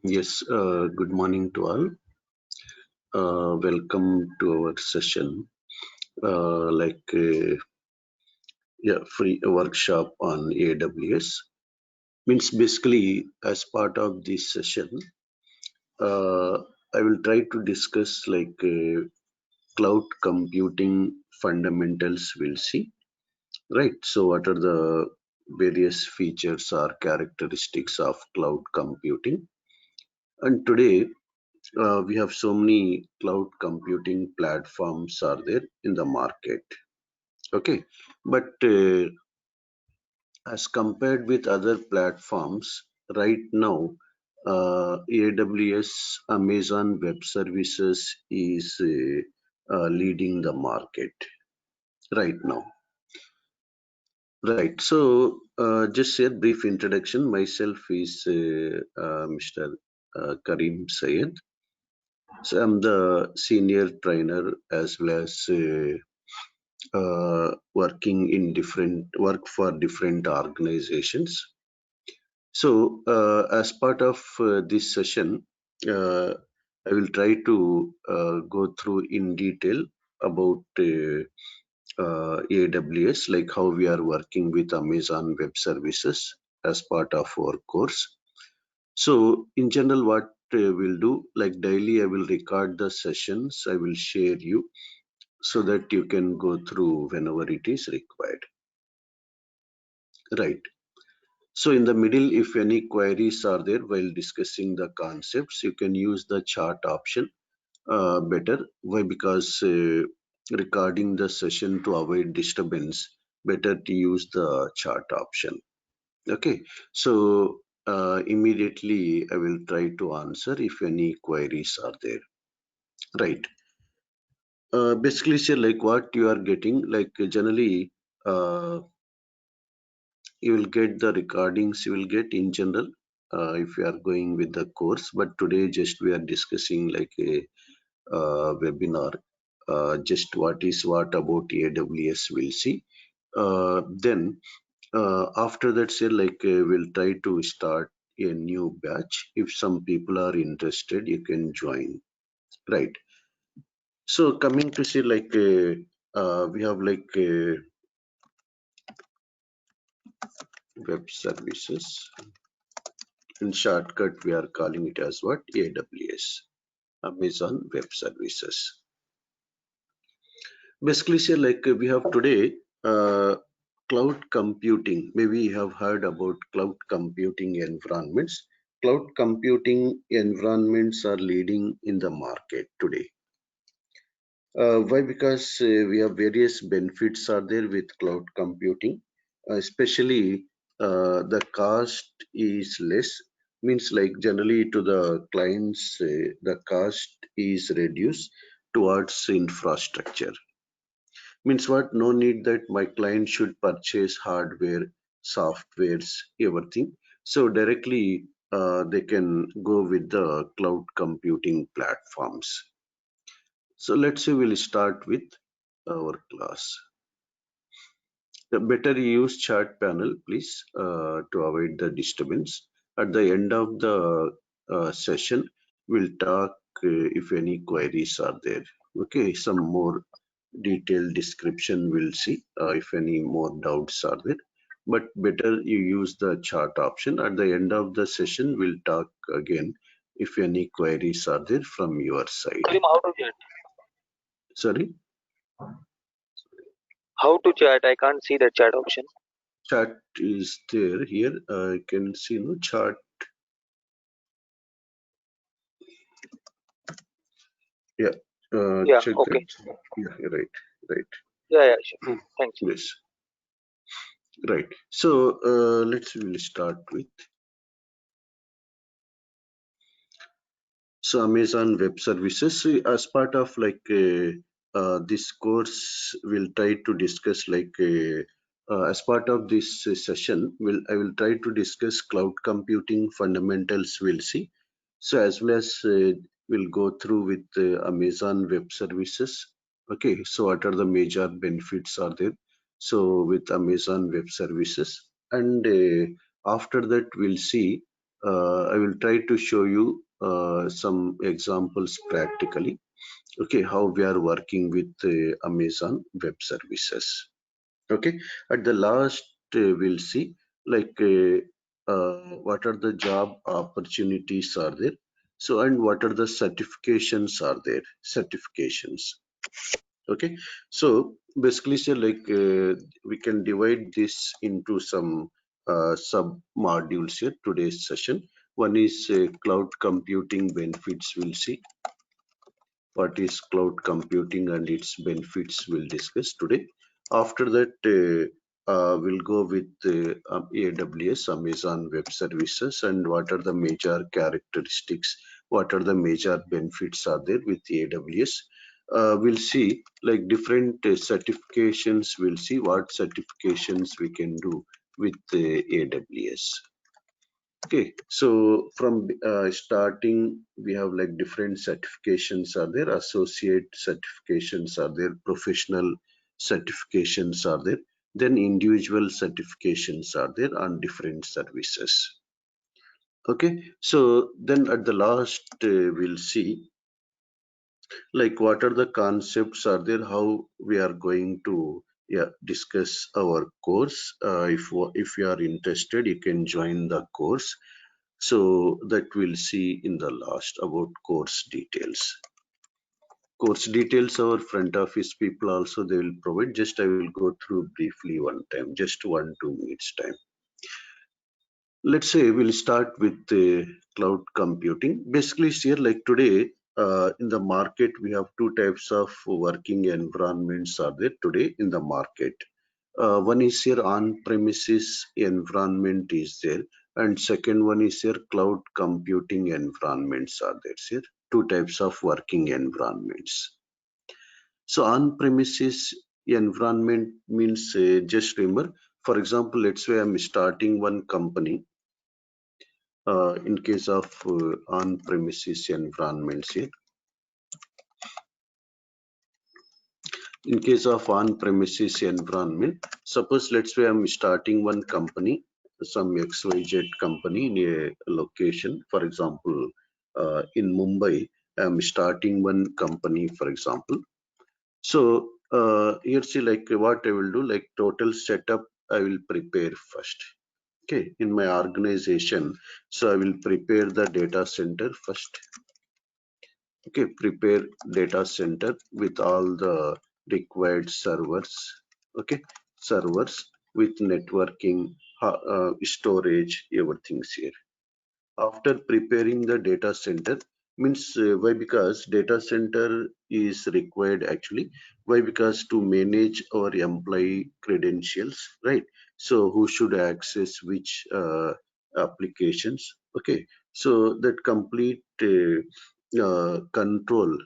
Yes, good morning to all. Welcome to our session, like free workshop on AWS. Means basically, as part of this session, uh, I will try to discuss cloud computing fundamentals. We'll see, right? So, what are the various features or characteristics of cloud computing? And today we have so many cloud computing platforms are there in the market. Okay, but as compared with other platforms, right now, AWS, Amazon Web Services is leading the market right now. Right. So, just a brief introduction. Myself is Mr. Karim Sayed. So, I'm the senior trainer as well as working in work for different organizations. So, as part of this session, I will try to go through in detail about AWS, like how we are working with Amazon Web Services as part of our course. So, in general, what we'll do, like daily, I will record the sessions, I will share you so that you can go through whenever it is required. Right. So in the middle, if any queries are there while discussing the concepts, you can use the chat option better. Why? Because recording the session to avoid disturbance, better to use the chat option. Okay. So immediately I will try to answer if any queries are there. Right. Basically, say like what you are getting, like generally, you will get the recordings you will get in general if you are going with the course, but today just we are discussing like a webinar, just what is what about AWS we'll see. Then after that, say like we'll try to start a new batch. If some people are interested, you can join. Right. So coming to see like we have like web services. In shortcut, we are calling it as what? AWS, Amazon Web Services. Basically, say like we have today cloud computing. Maybe you have heard about cloud computing environments. Cloud computing environments are leading in the market today. Why? Because we have various benefits are there with cloud computing, especially the cost is less. Means like generally to the clients, the cost is reduced towards infrastructure. Means what? No need that my client should purchase hardware, softwares, everything. So directly they can go with the cloud computing platforms. So let's say we'll start with our class. Better use chat panel, please, to avoid the disturbance. At the end of the session, we'll talk if any queries are there. Okay, some more detailed description we'll see if any more doubts are there. But better you use the chat option. At the end of the session, we'll talk again if any queries are there from your side. Karim, how to chat? Sorry? How to chat? I can't see the chat option. Chat is there here. I can see no chat. Yeah. Yeah, Check okay. it. Yeah, right, right. Yeah, sure. Thanks. Yes, right. So we'll start with. So Amazon Web Services. So, as part of like this course, we'll try to discuss like as part of this session, I will try to discuss cloud computing fundamentals. We'll see. So as well as we'll go through with Amazon Web Services. Okay. So what are the major benefits are there? So with Amazon Web Services, and after that we'll see I will try to show you some examples practically. Okay, how we are working with Amazon Web Services. Okay, at the last we'll see like what are the job opportunities are there. So and what are the certifications are there? Certifications. Okay, so basically say like we can divide this into some sub modules here today's session. One is cloud computing benefits. We'll see what is cloud computing and its benefits we'll discuss today. After that, we'll go with AWS, Amazon Web Services, and what are the major characteristics, what are the major benefits are there with AWS. We'll see like different certifications, we'll see what certifications we can do with AWS. Okay, so from starting, we have like different certifications are there, associate certifications are there, professional certifications are there, then individual certifications are there on different services. Okay, so then at the last, we'll see like what are the concepts are there, how we are going to discuss our course. If you are interested, you can join the course. So that we'll see in the last about course details. Course details our front office people also they will provide. Just I will go through briefly one time, just 1-2 minutes time. Let's say we'll start with cloud computing. Basically here like today in the market we have two types of working environments are there today in the market. One is here on-premises environment is there, and second one is here cloud computing environments are there. Here two types of working environments. So on-premises environment means just remember, for example, let's say I'm starting one company. In case of on-premises environments here. In case of on-premises environment, suppose let's say I'm starting one company, some XYZ company in a location, for example, in Mumbai, I'm starting one company, for example. So here see like what I will do, like total setup, I will prepare first. Okay, in my organization, so I will prepare the data center first. Okay, prepare data center with all the required servers. Okay, servers with networking, storage, everything's here. After preparing the data center means why? Because data center is required actually. Why? Because to manage our employee credentials, right? So who should access which applications? Okay, so that complete control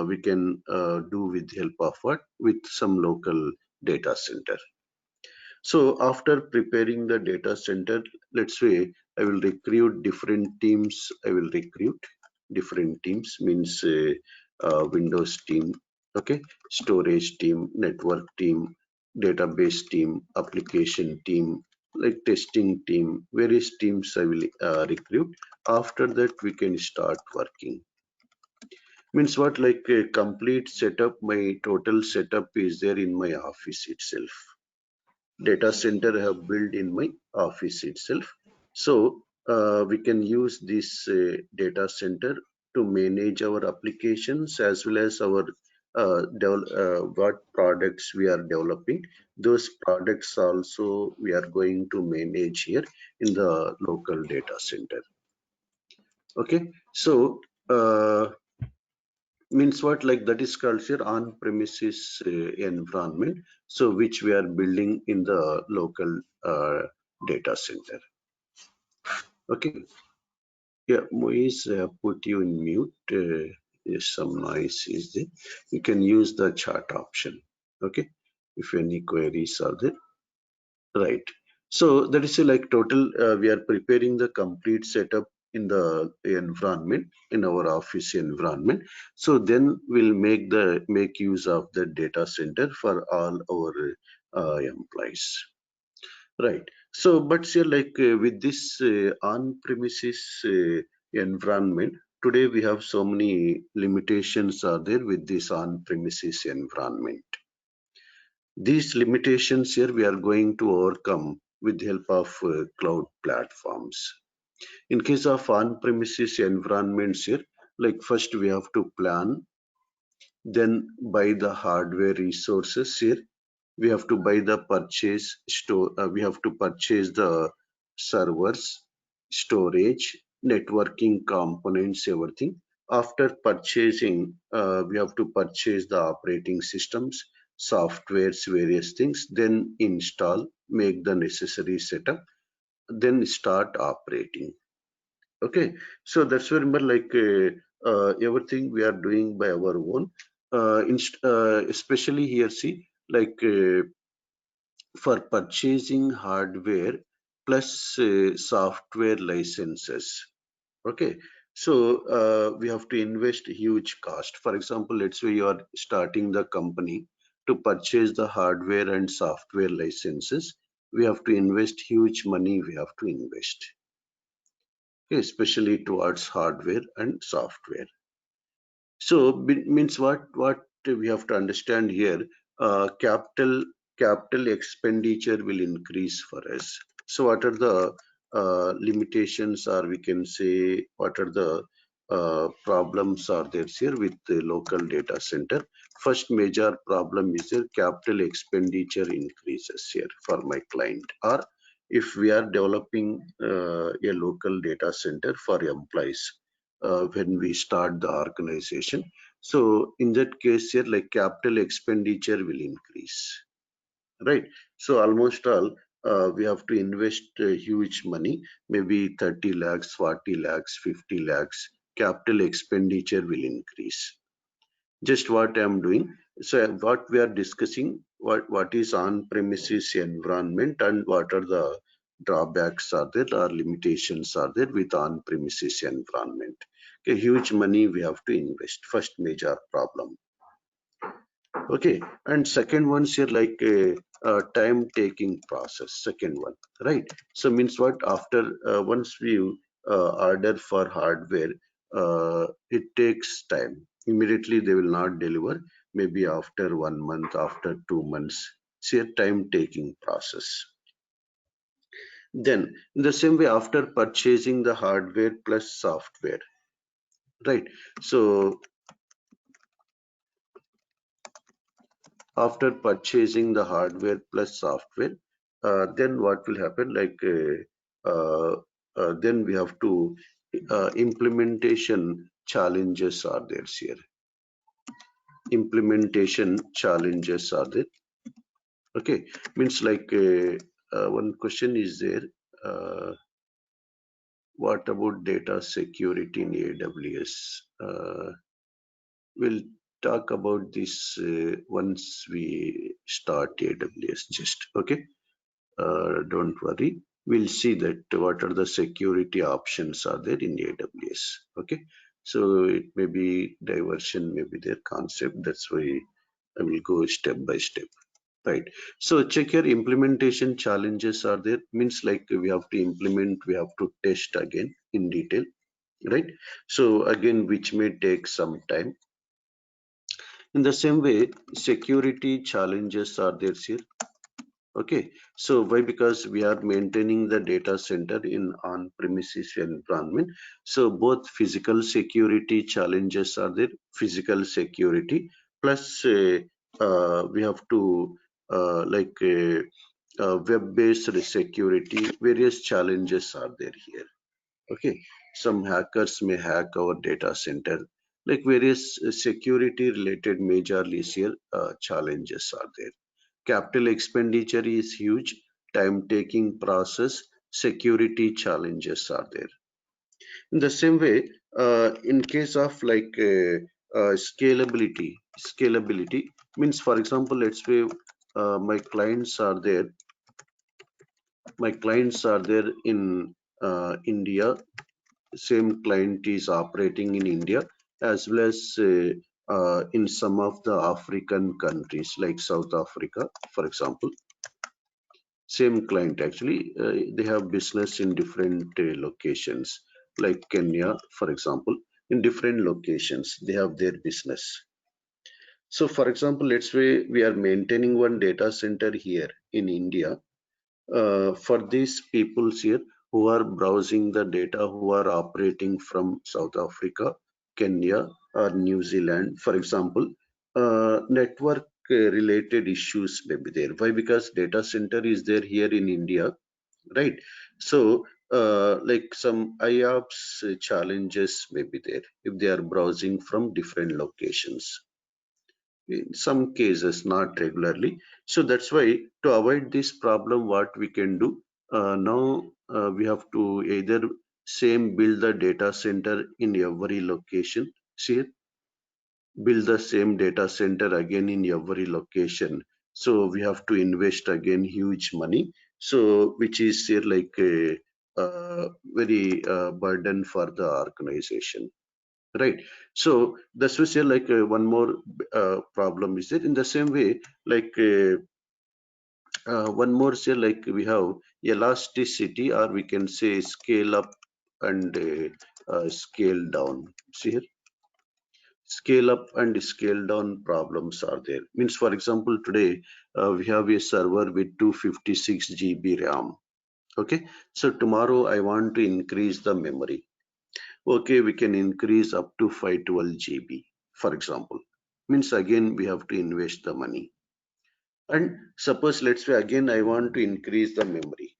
we can do with help of what? With some local data center. So after preparing the data center, let's say I will recruit different teams. I will recruit different teams means Windows team, okay, storage team, network team, database team, application team, like testing team, various teams I will recruit. After that, we can start working. Means what? Like a complete setup, my total setup is there in my office itself. Data center I have built in my office itself. So we can use this data center to manage our applications as well as our what products we are developing. Those products also we are going to manage here in the local data center. Okay, so means what? Like that is called here on premises environment, so which we are building in the local data center. Okay, yeah, Moise, put you in mute. Yes, some noise is there. You can use the chat option. Okay, if any queries are there. Right. So that is like total, we are preparing the complete setup in the environment, in our office environment. So then we'll make use of the data center for all our employees. Right. So, but here, like with this on-premises environment, today we have so many limitations are there with this on-premises environment. These limitations here we are going to overcome with the help of cloud platforms. In case of on-premises environments here, like first we have to plan, then buy the hardware resources here. We have to buy the purchase store. We have to purchase the servers, storage, networking components, everything. After purchasing, we have to purchase the operating systems, softwares, various things, then install, make the necessary setup, then start operating. Okay, so that's where remember like everything we are doing by our own. Especially here, see, like for purchasing hardware plus software licenses. Okay, so we have to invest huge cost. For example, let's say you are starting the company. To purchase the hardware and software licenses, we have to invest huge money. We have to invest, okay, especially towards hardware and software. So means what we have to understand here, capital expenditure will increase for us. So what are the limitations, or we can say what are the problems are there here with the local data center? First major problem is here capital expenditure increases here for my client, or if we are developing a local data center for employees when we start the organization. So in that case here, like capital expenditure will increase, right? So almost all we have to invest huge money, maybe 30 lakhs, 40 lakhs, 50 lakhs. Capital expenditure will increase. Just what I'm doing. So what we are discussing, what is on-premises environment and what are the drawbacks are there or limitations are there with on-premises environment. Okay, huge money we have to invest. First major problem. Okay, and second one's here like a time taking process. Second one, right? So means what after once we order for hardware, it takes time. Immediately they will not deliver. Maybe after 1 month, after 2 months. It's a time taking process. Then in the same way, after purchasing the hardware plus software, right? So after purchasing the hardware plus software, then what will happen, like then we have to implementation challenges are there here. Implementation challenges are there. Okay, means like one question is there, what about data security in AWS? We'll talk about this once we start AWS, just okay. Don't worry, we'll see that what are the security options are there in AWS. Okay, so it may be diversion, maybe their concept, that's why I will go step by step, right? So check your implementation challenges are there, means like we have to implement, we have to test again in detail, right? So again, which may take some time. In the same way, security challenges are there here. Okay, so why? Because we are maintaining the data center in on-premises environment. So both physical security challenges are there, physical security, plus we have to web-based security, various challenges are there here. Okay, some hackers may hack our data center, like various security related majorly here challenges are there. Capital expenditure is huge, time taking process, security challenges are there. In the same way, in case of like scalability means, for example, let's say my clients are there, in India, same client is operating in India as well as in some of the African countries like South Africa, for example. Same client actually, they have business in different locations, like Kenya, for example, in different locations, they have their business. So for example, let's say we are maintaining one data center here in India. For these peoples here who are browsing the data, who are operating from South Africa, Kenya, or New Zealand, for example, network related issues may be there. Why? Because data center is there here in India, right? So, like some IOPS challenges may be there if they are browsing from different locations. In some cases, not regularly. So that's why to avoid this problem, what we can do now, we have to either same build the data center in every location. See, build the same data center again in every location. So we have to invest again huge money. So which is here like a very burden for the organization. Right. So that's why say like one more problem is that in the same way, like one more say like we have elasticity, or we can say scale up and scale down. See here, scale up and scale down problems are there. Means for example, today we have a server with 256 GB RAM. Okay. So tomorrow I want to increase the memory. Okay, we can increase up to 512 GB, for example. Means again, we have to invest the money. And suppose, let's say again, I want to increase the memory.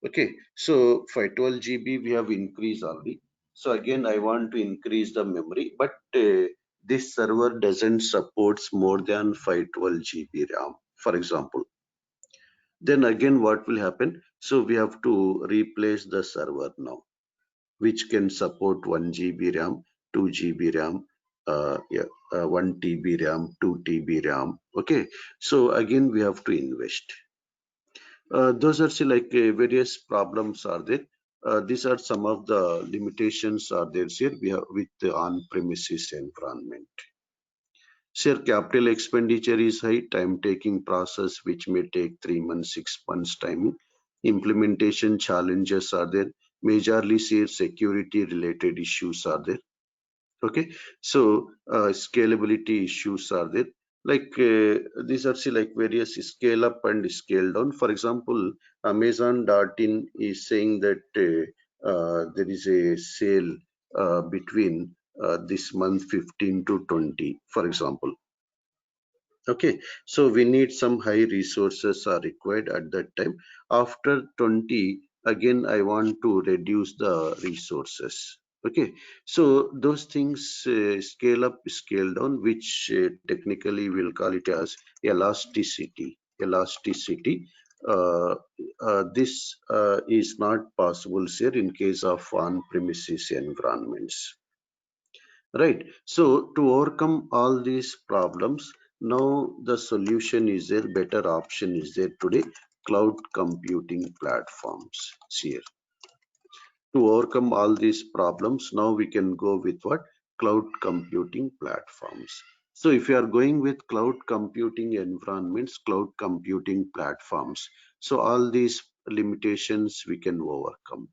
Okay, so 512 GB we have increased already. So again, I want to increase the memory, but this server doesn't supports more than 512 GB RAM, for example. Then again, what will happen? So we have to replace the server now, which can support 1 GB RAM, 2 GB RAM, yeah, 1 TB RAM, 2 TB RAM. Okay, so again we have to invest. Those are see like various problems are there. These are some of the limitations are there here we have with the on-premises environment. Sir, capital expenditure is high, time-taking process which may take 3 months, 6 months time. Implementation challenges are there. Majorly, sir, security-related issues are there. Okay, so scalability issues are there. Like these are see like various scale up and scale down. For example, Amazon.in is saying that there is a sale between this month 15 to 20, for example. Okay, so we need some high resources are required at that time. After 20, again, I want to reduce the resources. Okay, so those things scale up, scale down, which technically we'll call it as elasticity. Elasticity. Uh, this is not possible here in case of on-premises environments. Right. So to overcome all these problems, now the solution is there, better option is there today, cloud computing platforms here. To overcome all these problems, now we can go with what? Cloud computing platforms. So if you are going with cloud computing environments, cloud computing platforms, so all these limitations we can overcome.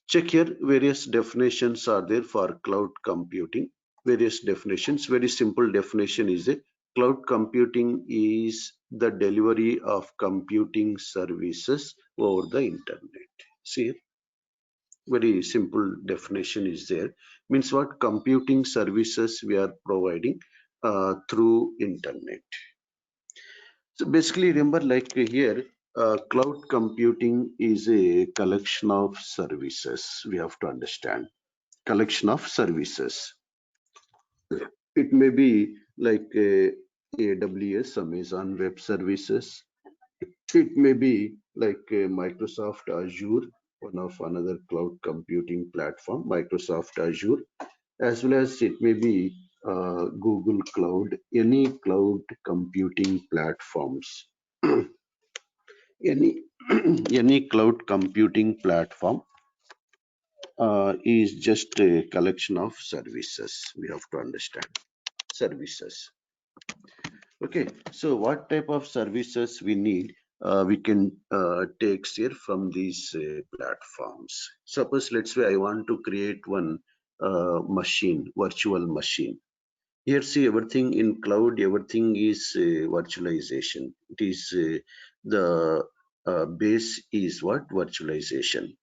Check here, various definitions are there for cloud computing. Various definitions, very simple definition is a cloud computing is the delivery of computing services over the internet. See, very simple definition is there. Means what? Computing services we are providing through internet. So basically, remember, like here, cloud computing is a collection of services. We have to understand collection of services. It may be like AWS, Amazon Web Services. It may be like Microsoft Azure, one of another cloud computing platform, Microsoft Azure, as well as it may be Google Cloud, any cloud computing platforms. any any cloud computing platform is just a collection of services. We have to understand services. Okay, so what type of services we need, we can take here from these platforms. Suppose, let's say I want to create one machine, virtual machine. Here, see, everything in cloud, everything is virtualization. It is the base is what? Virtualization.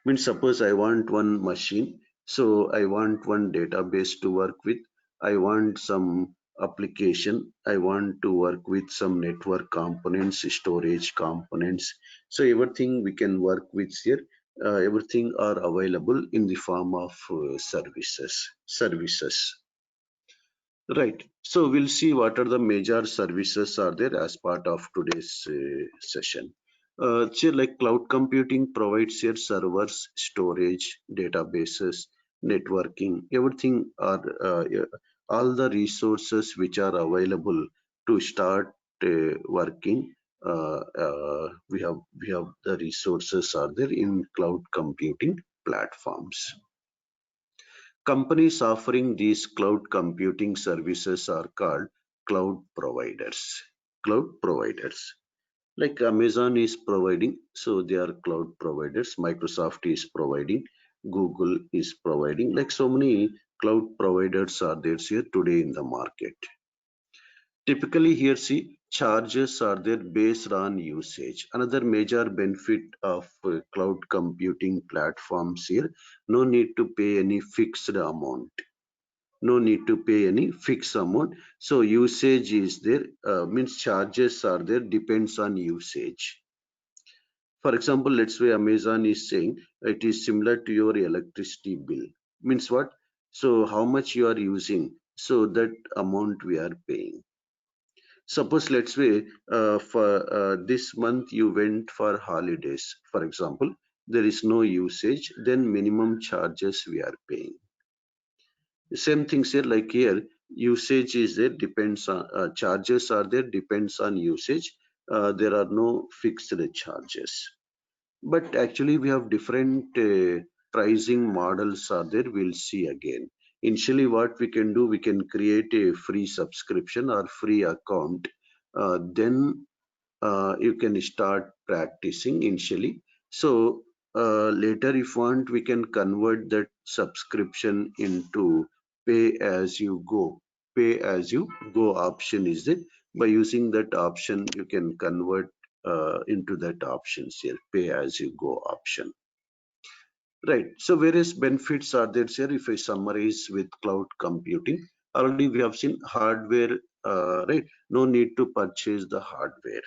Means suppose I want one machine, so I want one database to work with. I want some application. I want to work with some network components, storage components. So everything we can work with here. Everything are available in the form of services. Services. Right. So we'll see what are the major services are there as part of today's session. So like cloud computing provides here servers, storage, databases, networking, everything are all the resources which are available to start working. We have the resources are there in cloud computing platforms. Companies offering these cloud computing services are called cloud providers. Cloud providers. Like Amazon is providing, so they are cloud providers. Microsoft is providing, Google is providing. Like so many cloud providers are there here today in the market. Typically here see charges are there based on usage. Another major benefit of cloud computing platforms here, no need to pay any fixed amount. No need to pay any fixed amount. So usage is there, means charges are there, depends on usage. For example, let's say Amazon is saying it is similar to your electricity bill. Means what? So how much you are using, so that amount we are paying. Suppose let's say for this month you went for holidays, for example, there is no usage, then minimum charges we are paying. Same things here, like here, usage is there, depends on charges are there, depends on usage. There are no fixed charges. But actually, we have different pricing models are there. We'll see again. Initially, what we can do, we can create a free subscription or free account. Then you can start practicing initially. So later, if want, we can convert that subscription into pay as you go. Pay as you go option is it. By using that option, you can convert into that options here, pay as you go option. Right. So various benefits are there here. If I summarize with cloud computing, already we have seen hardware, right? No need to purchase the hardware.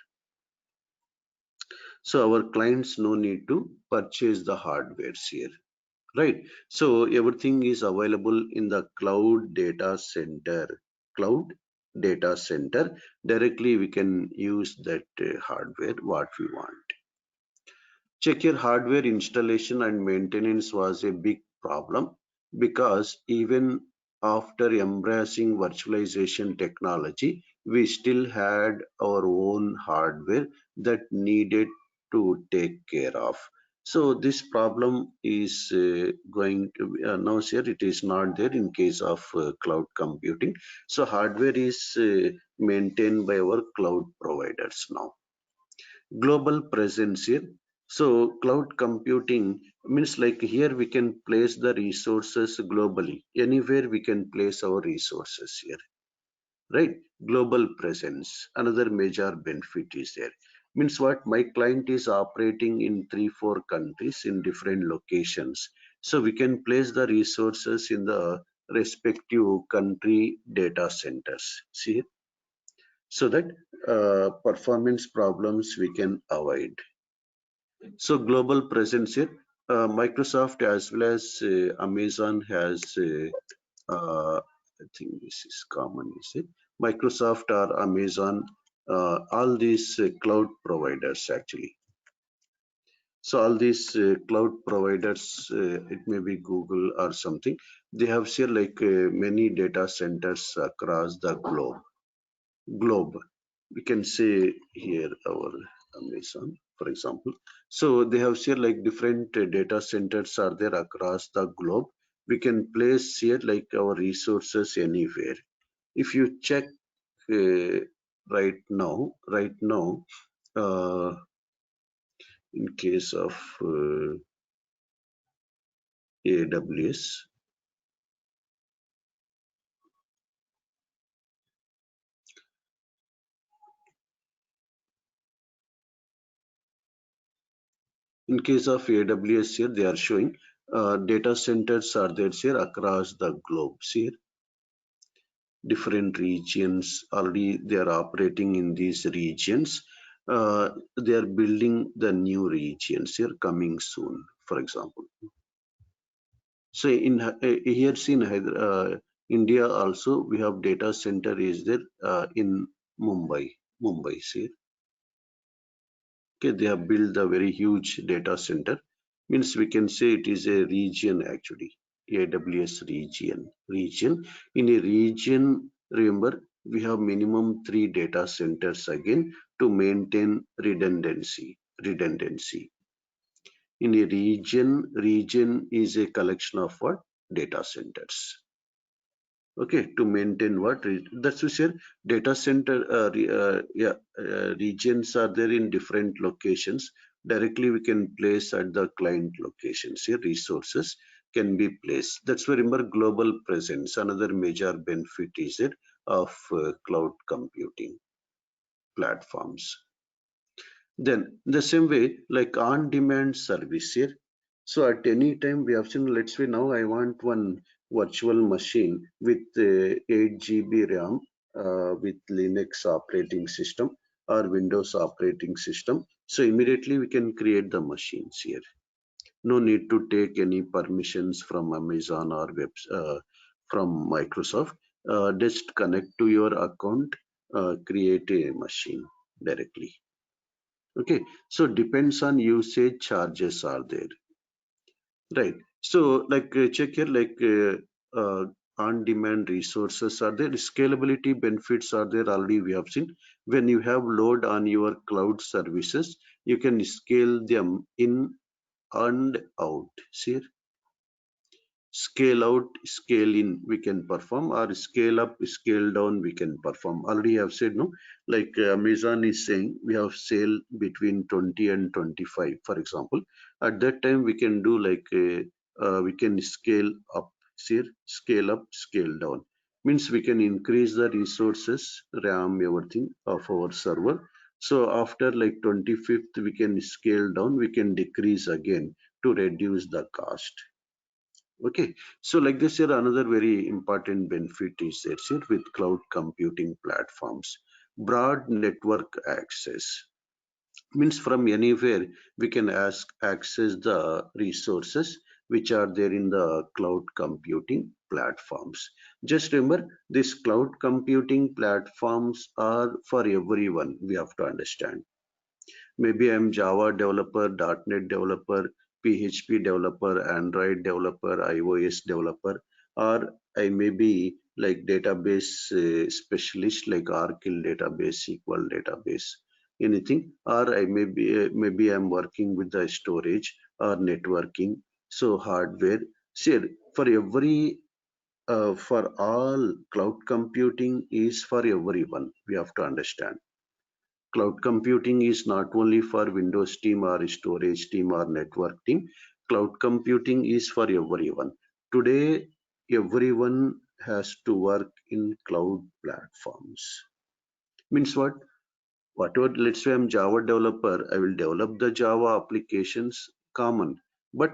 So our clients no need to purchase the hardwares here, right? So everything is available in the cloud data center. Cloud data center. Directly we can use that hardware what we want. Check your hardware installation and maintenance was a big problem because even after embracing virtualization technology, we still had our own hardware that needed to take care of. So this problem is going to now here it is not there in case of cloud computing. So hardware is maintained by our cloud providers now. Global presence here. So cloud computing means like here we can place the resources globally. Anywhere we can place our resources here, right? Global presence. Another major benefit is there. Means what? My client is operating in 3, 4 countries in different locations. So we can place the resources in the respective country data centers. See, so that performance problems we can avoid. So global presence here, Microsoft as well as Amazon has, I think this is common, is it? Microsoft or Amazon, all these cloud providers actually. So all these cloud providers, it may be Google or something, they have here like many data centers across the globe. We can say here our Amazon, for example. So they have here like different data centers are there across the globe. We can place here like our resources anywhere. If you check right now, uh, in case of AWS, in case of AWS here, they are showing data centers are there here across the globe. See, different regions already they are operating in these regions. They are building the new regions here coming soon, for example. So in here see in India also we have data center is there in Mumbai. See, okay, they have built a very huge data center. Means we can say it is a region actually, AWS region. In a region, remember we have minimum 3 data centers again to maintain redundancy. In a region is a collection of what? Data centers. Okay, to maintain what? That's we said data center regions are there in different locations. Directly we can place at the client locations. Here resources can be placed. That's why remember global presence. Another major benefit is it of cloud computing platforms. Then the same way, like on-demand service here. So at any time we have seen, let's say now I want one virtual machine with 8 GB RAM with Linux operating system or Windows operating system. So immediately we can create the machines here. No need to take any permissions from Amazon or from Microsoft. Just connect to your account, create a machine directly. Okay, so depends on usage, charges are there, right? So like check here, like on-demand resources are there, scalability benefits are there already we have seen. When you have load on your cloud services, you can scale them in and out. See, scale out, scale in we can perform, or scale up, scale down we can perform. Already I've said no, like Amazon is saying we have sale between 20 and 25, for example. At that time we can do like we can scale up, see, scale up, scale down. Means we can increase the resources, RAM, everything of our server. So after like 25th we can scale down, we can decrease again to reduce the cost. Okay, so like this here, another very important benefit is that's it with cloud computing platforms. Broad network access means from anywhere we can access the resources which are there in the cloud computing platforms. Just remember, these cloud computing platforms are for everyone. We have to understand. Maybe I'm Java developer, .NET developer, PHP developer, Android developer, iOS developer, or I may be like database specialist like Oracle database, SQL database, anything, or I may be maybe I'm working with the storage or networking, so hardware. See, for every for all cloud computing is for everyone. We have to understand. Cloud computing is not only for Windows team or storage team or network team. Cloud computing is for everyone. Today, everyone has to work in cloud platforms. Means what? Whatever, let's say I'm Java developer, I will develop the Java applications common. But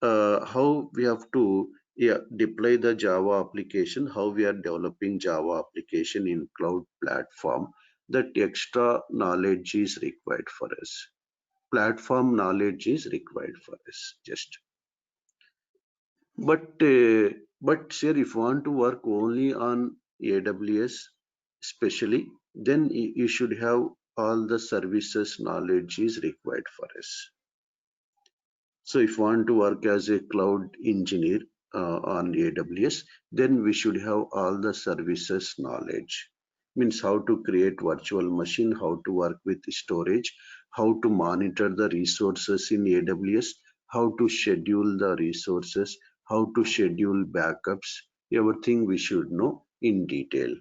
how we have to, yeah, deploy the Java application, how we are developing Java application in cloud platform, that extra knowledge is required for us. Platform knowledge is required for us. Just but sir, if you want to work only on AWS, especially, then you should have all the services knowledge is required for us. So if you want to work as a cloud engineer on AWS, then we should have all the services knowledge. Means how to create virtual machine, how to work with storage, how to monitor the resources in AWS, how to schedule the resources, how to schedule backups, everything we should know in detail.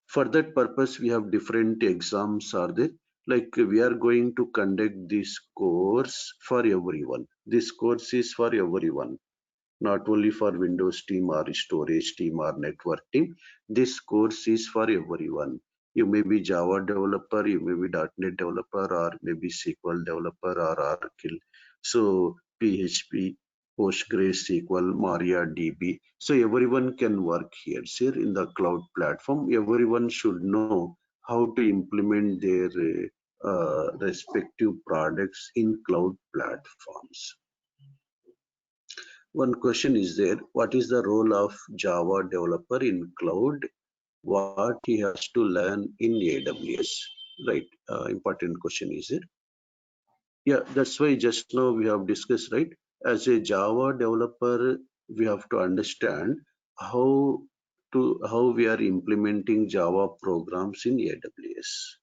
For that purpose, we have different exams are there. Like we are going to conduct this course for everyone. This course is for everyone, not only for Windows team or storage team or network team. This course is for everyone. You may be Java developer, you may be .NET developer, or maybe SQL developer or Oracle. So PHP, PostgreSQL, MariaDB. So everyone can work here. Here in the cloud platform, everyone should know how to implement their respective products in cloud platforms. One question is there, what is the role of Java developer in cloud? What he has to learn in AWS? Right, important question is it? Yeah, that's why just now we have discussed, right? As a Java developer, we have to understand how how we are implementing Java programs in AWS.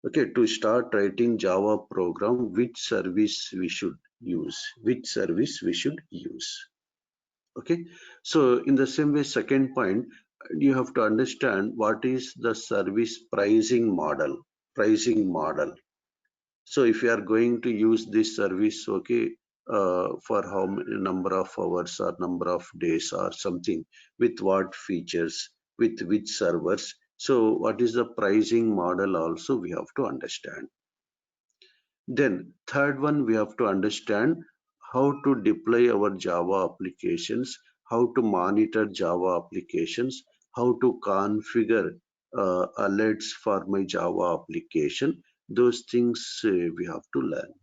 Okay, to start writing Java program, which service we should use? Which service we should use? Okay, so in the same way, second point, you have to understand what is the service pricing model. So if you are going to use this service, okay, for how many number of hours or number of days or something, with what features, with which servers. So what is the pricing model also we have to understand. Then third one, we have to understand how to deploy our Java applications, how to monitor Java applications, how to configure alerts for my Java application. Those things we have to learn.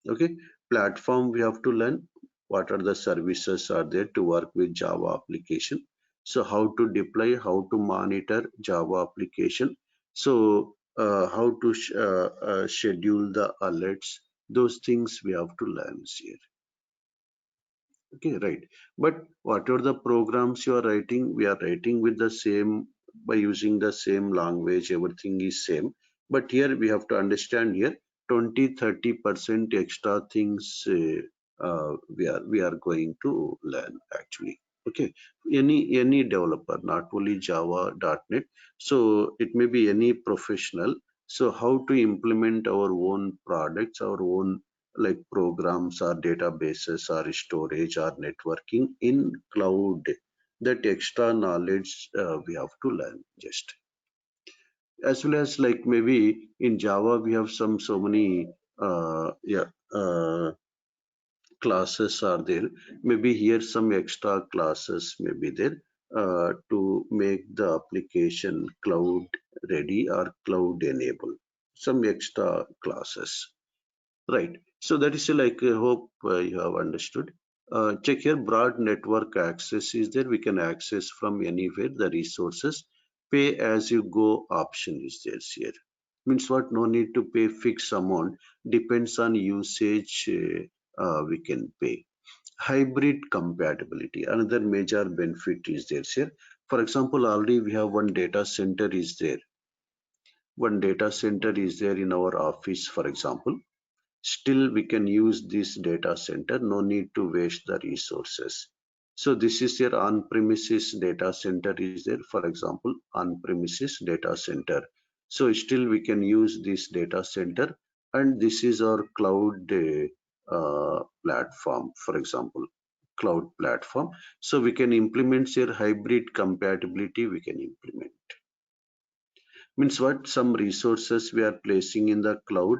Okay, platform we have to learn what are the services are there to work with Java application. So how to deploy, how to monitor Java application. So how to schedule the alerts. Those things we have to learn here. Okay, right. But whatever the programs you are writing, we are writing with the same by using the same language, everything is same. But here we have to understand here 20-30% extra things we are going to learn actually. Okay, any developer, not only Java, .NET. So it may be any professional. So how to implement our own products, our own like programs or databases or storage or networking in cloud, that extra knowledge we have to learn just, as well as like maybe in Java we have so many yeah classes are there, maybe here some extra classes may be there to make the application cloud ready or cloud enable, some extra classes. Right. So that is like, I hope you have understood. Check here, broad network access is there. We can access from anywhere the resources. Pay as you go option is there here. Means what? No need to pay fixed amount. Depends on usage. We can pay. Hybrid compatibility. Another major benefit is there here. For example, already we have one data center is there. One data center is there in our office, for example. Still we can use this data center, no need to waste the resources. So this is your on-premises data center is there, for example, on-premises data center. So still we can use this data center, and this is our cloud platform, for example, cloud platform. So we can implement your hybrid compatibility, we can implement. Means what? Some resources we are placing in the cloud,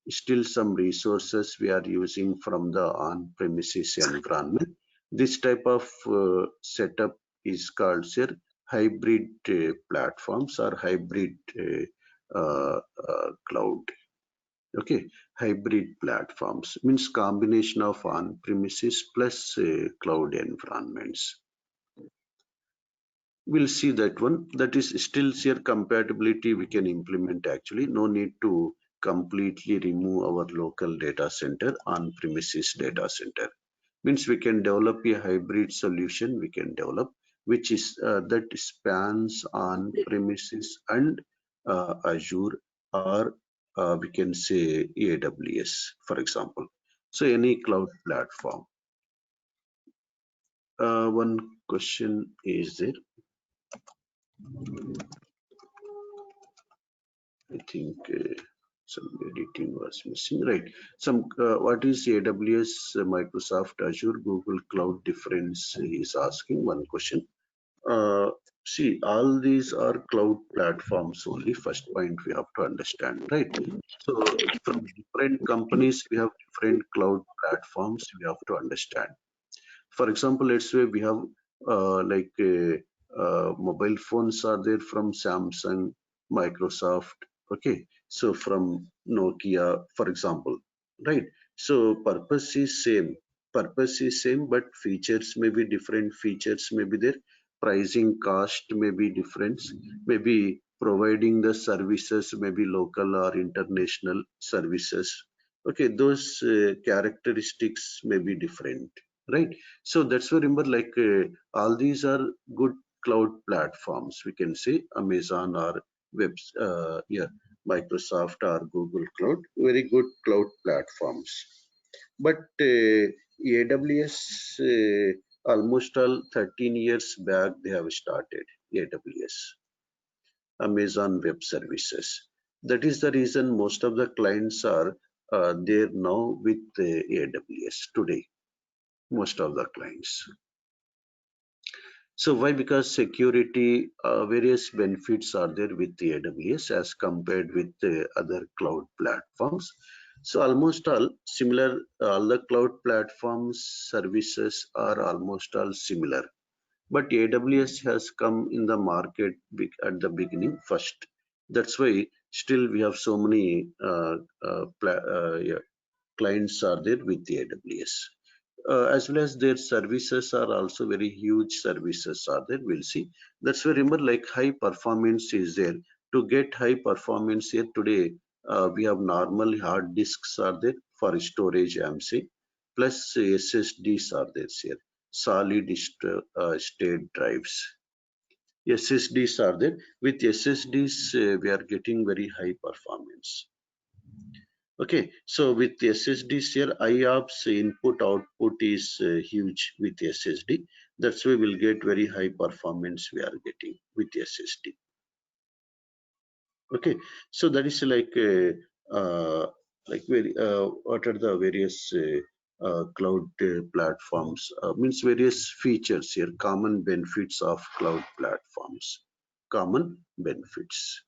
still some resources we are using from the on-premises environment. This type of setup is called here hybrid platforms or hybrid cloud. Okay, hybrid platforms means combination of on-premises plus cloud environments. We'll see that one. That is still sheer compatibility we can implement actually. No need to completely remove our local data center on premises data center. Means we can develop a hybrid solution we can develop, which is that spans on premises and Azure, or we can say AWS, for example. So any cloud platform. One question is there. I think some editing was missing, right? Some what is AWS, Microsoft Azure, Google Cloud difference? He is asking one question. See, all these are cloud platforms only. First point we have to understand, right? So from different companies, we have different cloud platforms we have to understand. For example, let's say we have mobile phones are there from Samsung, Microsoft, okay. So from Nokia, for example, right? So purpose is same, but features may be different, features may be there, pricing cost may be different, maybe providing the services may be local or international services, okay. Those characteristics may be different, right? So that's why remember, all these are good cloud platforms. We can say Amazon or yeah, Microsoft or Google Cloud, very good cloud platforms. But AWS, almost all 13 years back, they have started AWS, Amazon Web Services. That is the reason most of the clients are there now with AWS today. Most of the clients. So why? Because security, various benefits are there with the AWS as compared with the other cloud platforms. So almost all similar, all the cloud platforms services are almost all similar. But AWS has come in the market at the beginning first. That's why still we have so many yeah, clients are there with the AWS. As well as their services are also very huge services are there. We'll see. That's why remember, like high performance is there. To get high performance here today, we have normal hard disks are there for storage, I'm saying, plus SSDs are there here, solid state drives. SSDs are there. With SSDs, we are getting very high performance. Okay, so with SSDs here, IOPS input output is huge with SSD. That's why we'll get very high performance we are getting with SSD. Okay, so that is what are the various cloud platforms? Means various features here, common benefits of cloud platforms, common benefits.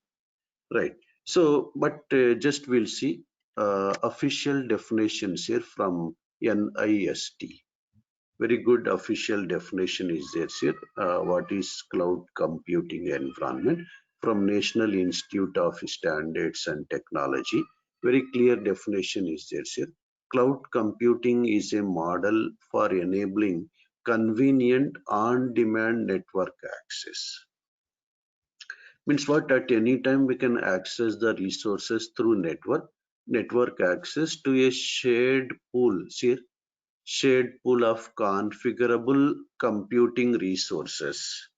Right. So, but just we'll see official definitions here from NIST. Very good official definition is there here. What is cloud computing environment from National Institute of Standards and Technology? Very clear definition is there here. Cloud computing is a model for enabling convenient on-demand network access. Means what? At any time we can access the resources through network access to a shared pool, see, shared pool of configurable computing resources.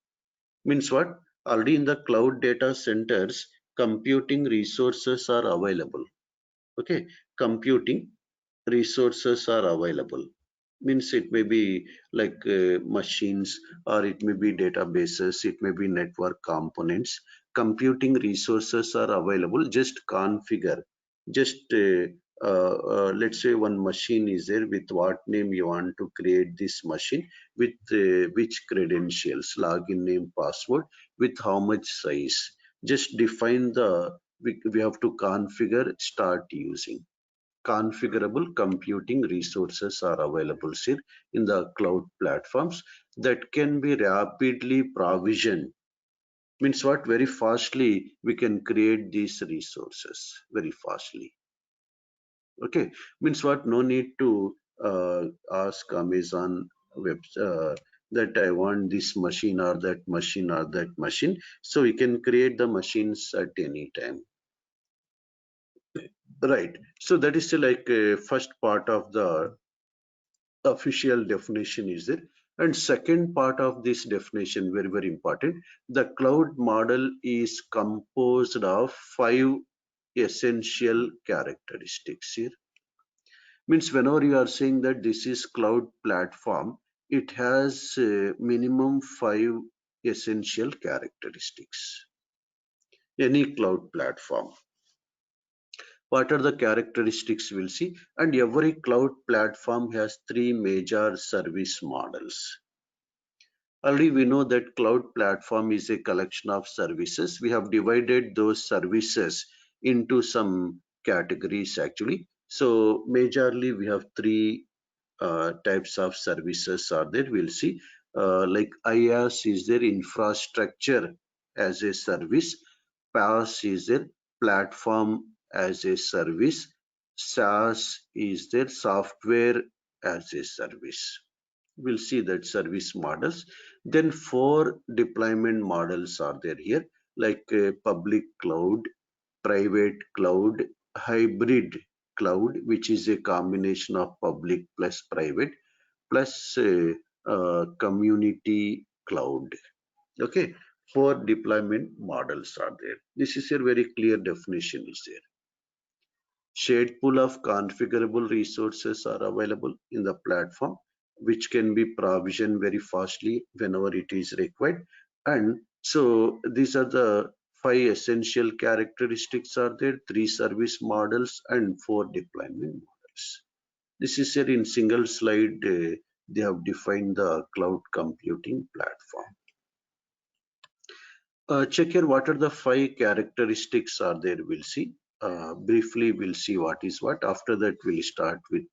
Means what? Already in the cloud data centers, computing resources are available. Okay, computing resources are available. Means it may be like machines, or it may be databases, it may be network components. Computing resources are available. Just configure. Just let's say one machine is there, with what name you want to create this machine, with which credentials, login name, password, with how much size. Just define the, we have to configure, start using. Configurable computing resources are available here in the cloud platforms that can be rapidly provisioned. Means what? Very fastly we can create these resources very fastly. Okay, means what? No need to ask Amazon web that I want this machine or that machine or that machine. So we can create the machines at any time. Right. So that is like first part of the official definition is there. And second part of this definition, very, very important. The cloud model is composed of 5 essential characteristics here. Means whenever you are saying that this is cloud platform, it has minimum 5 essential characteristics. Any cloud platform. What are the characteristics we'll see? And every cloud platform has three major service models. Already we know that cloud platform is a collection of services. We have divided those services into some categories actually. So majorly we have three types of services are there. We'll see like IaaS is their infrastructure as a service, PaaS is their platform as a service, SaaS is their software as a service. We'll see that service models. Then four deployment models are there here, like public cloud, private cloud, hybrid cloud, which is a combination of public plus private plus community cloud. Okay, four deployment models are there. This is a very clear definition is there. Shared pool of configurable resources are available in the platform, which can be provisioned very fastly whenever it is required. And so these are the five essential characteristics are there, three service models and four deployment models. This is here in single slide. They have defined the cloud computing platform. Check here what are the five characteristics are there. We'll see. Briefly, we'll see what is what. After that, we'll start with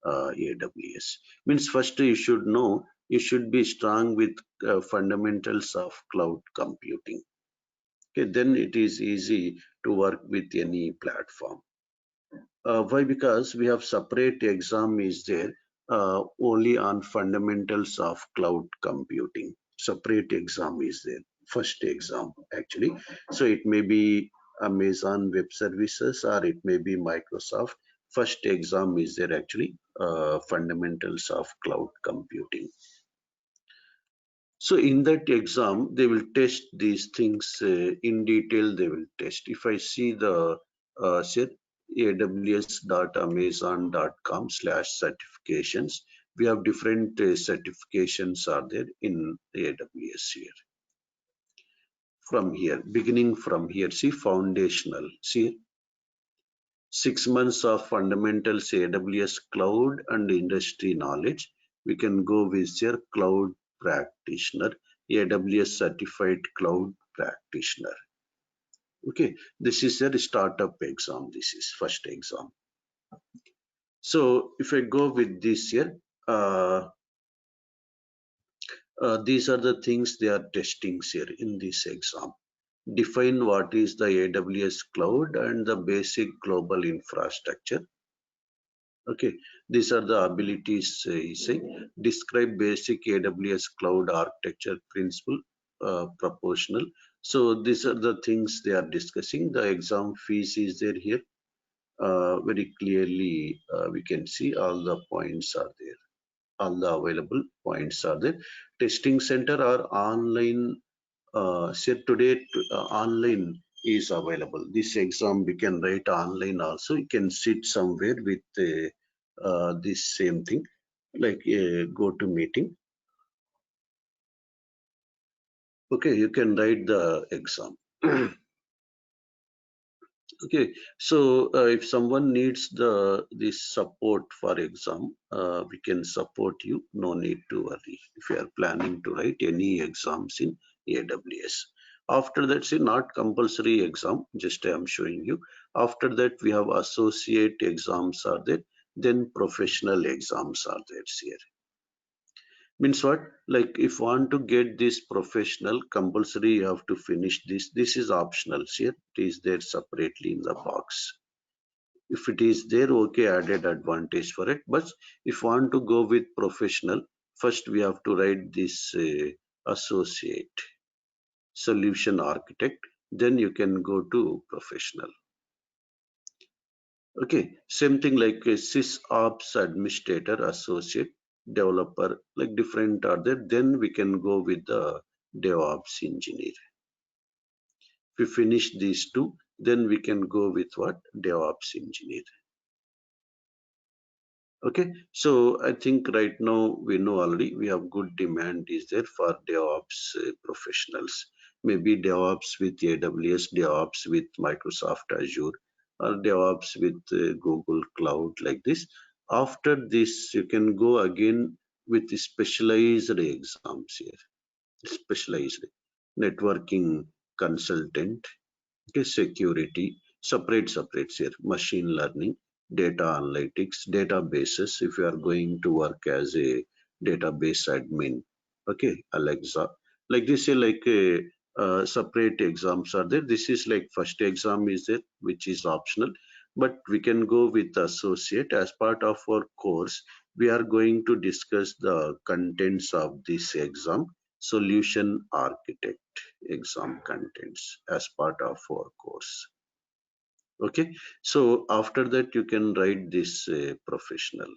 AWS. Means first you should know, you should be strong with fundamentals of cloud computing. Okay, then it is easy to work with any platform. Why? Because we have separate exam is there only on fundamentals of cloud computing. Separate exam is there. First exam actually. So it may be Amazon Web Services or it may be Microsoft. First exam is there actually fundamentals of cloud computing. So in that exam, they will test these things in detail. They will test. If I see the say aws.amazon.com/certifications, we have different certifications are there in AWS here. From here, beginning from here, see foundational. See 6 months of fundamentals AWS cloud and industry knowledge. We can go with your cloud practitioner, AWS certified cloud practitioner. Okay, this is a startup exam. This is first exam. So if I go with this here, these are the things they are testing here in this exam. Define what is the AWS cloud and the basic global infrastructure. Okay, these are the abilities he's saying. Describe basic AWS cloud architecture principle, proportional. So these are the things they are discussing. The exam fees is there here. Very clearly, we can see all the points are there. All the available points are there. Testing center or online say today online is available. This exam we can write online also. You can sit somewhere with this same thing like go to meeting. Okay, you can write the exam. Okay, so if someone needs this support for exam, we can support you. No need to worry if you are planning to write any exams in AWS. After that, see not compulsory exam. Just I am showing you. After that, we have associate exams are there. Then professional exams are there here. Means what? Like if want to get this professional, compulsory you have to finish this. This is optional here. It is there separately in the box. If it is there, okay, added advantage for it. But if want to go with professional, first we have to write this associate solution architect. Then you can go to professional. Okay, same thing like a sysops administrator, associate developer, like different are there. Then we can go with the DevOps engineer. If we finish these two, then we can go with what? DevOps engineer. Okay, so I think right now we know already we have good demand is there for DevOps professionals. Maybe DevOps with AWS, DevOps with Microsoft Azure, or DevOps with Google Cloud like this. After this, you can go again with the specialized exams here. Specialized networking consultant, okay, security, separates here, machine learning, data analytics, databases, if you are going to work as a database admin, okay, Alexa, like this, like a separate exams are there. This is like first exam is there, which is optional, but we can go with associate as part of our course. We are going to discuss the contents of this exam, solution architect exam contents as part of our course. Okay, so after that you can write this professional,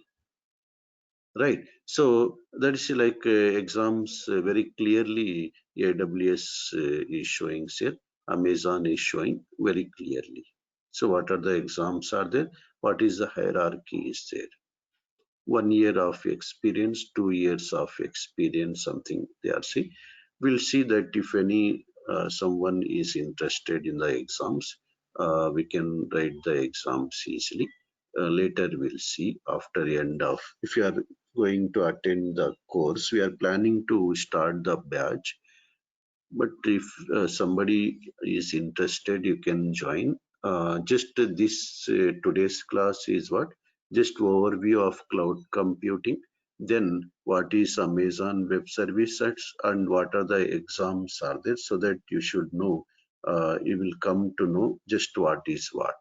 right? So that is like exams very clearly. AWS is showing here, Amazon is showing very clearly. So what are the exams are there? What is the hierarchy is there? 1 year of experience, 2 years of experience, something they are saying. We'll see that if any someone is interested in the exams, we can write the exams easily. Later we'll see after the end of, if you are going to attend the course, we are planning to start the batch, but if somebody is interested, you can join. Just this today's class is what? Just overview of cloud computing. Then what is Amazon Web Services and what are the exams are there, so that you should know. You will come to know just what is what,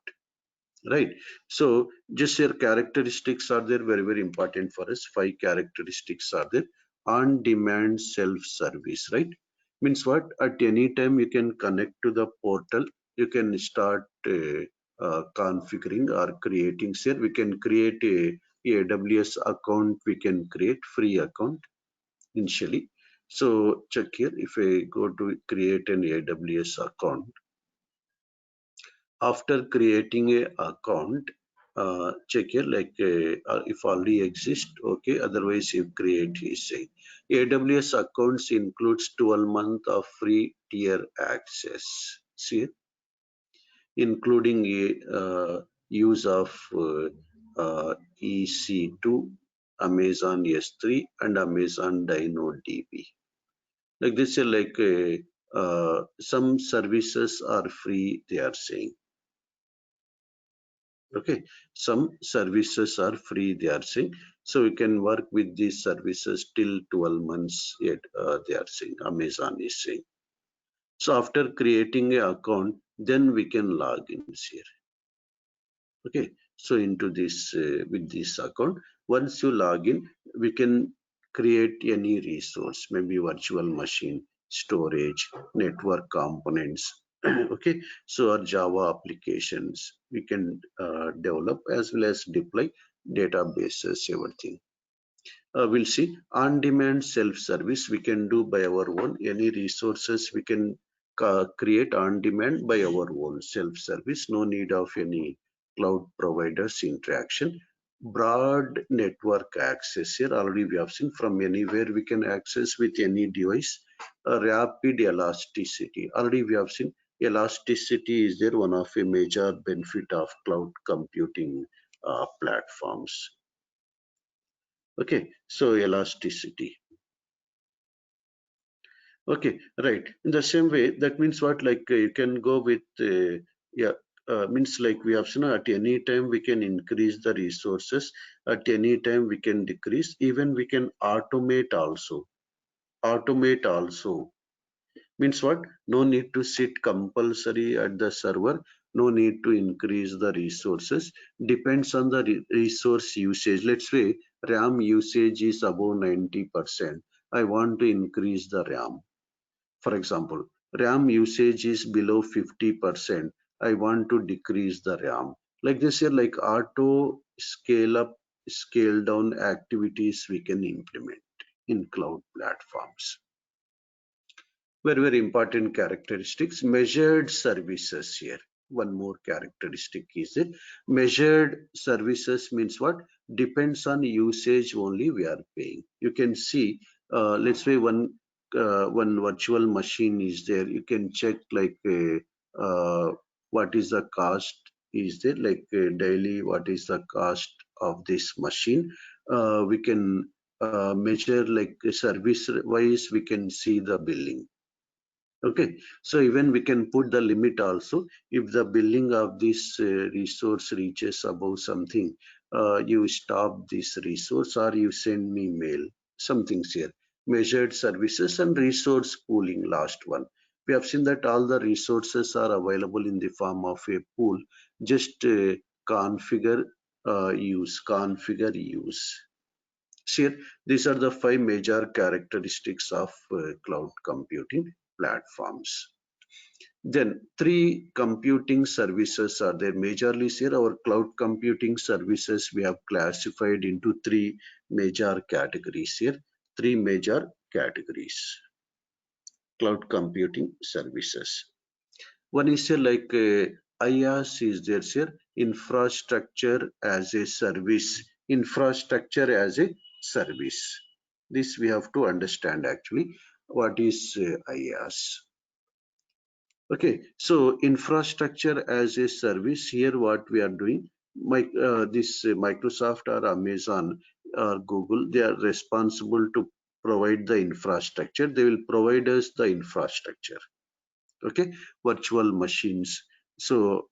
right? So just your characteristics are there, very very important for us. 5 characteristics are there. On demand self service, right? Means what? At any time you can connect to the portal, you can start configuring or creating. Here we can create a AWS account, we can create free account initially. So check here, if I go to create an AWS account, after creating a account, check here, like if already exist, okay, otherwise you create is saying AWS accounts includes 12 month of free tier access. See, including a use of EC2, Amazon S3 and Amazon DynamoDB. Like this, like some services are free, they are saying. Okay, some services are free, they are saying. So you can work with these services till 12 months yet, they are saying, Amazon is saying. So after creating a account, then we can log in here. Okay, so into this with this account, once you log in, we can create any resource, maybe virtual machine, storage, network components. Okay, so our Java applications we can develop as well as deploy databases, everything. We'll see on-demand self-service we can do by our own. Any resources we can create on-demand by our own self-service. No need of any cloud providers interaction. Broad network access here already we have seen, from anywhere we can access with any device. Rapid elasticity already we have seen. Elasticity is there, one of a major benefit of cloud computing platforms. Okay, so elasticity. Okay, right. In the same way, that means what? Like you can go with, yeah, means like we have seen at any time we can increase the resources, at any time we can decrease, even we can automate also. Automate also means what? No need to sit compulsory at the server, no need to increase the resources. Depends on the resource usage. Let's say RAM usage is above 90%. I want to increase the RAM. For example, RAM usage is below 50%. I want to decrease the RAM. Like this here, like auto scale up, scale down activities we can implement in cloud platforms. Very, very important characteristics. Measured services here. one more characteristic is it. Measured services means what? Depends on usage only we are paying. You can see, let's say one virtual machine is there. You can check like what is the cost is there, like daily what is the cost of this machine. We can measure like service wise, we can see the billing. Okay, so even we can put the limit also. If the billing of this resource reaches above something, you stop this resource or you send me mail. Some things here. Measured services and resource pooling, last one. We have seen that all the resources are available in the form of a pool. Just configure use. Here, these are the 5 major characteristics of cloud computing platforms. Then 3 computing services are there. Majorly here, our cloud computing services we have classified into 3 major categories here. 3 major categories. Cloud computing services. One is here like IaaS is there here, infrastructure as a service. Infrastructure as a service. This we have to understand actually what is IaaS. Okay, so infrastructure as a service, here what we are doing, this Microsoft or Amazon or Google, they are responsible to provide the infrastructure. They will provide us the infrastructure. Okay, virtual machines, so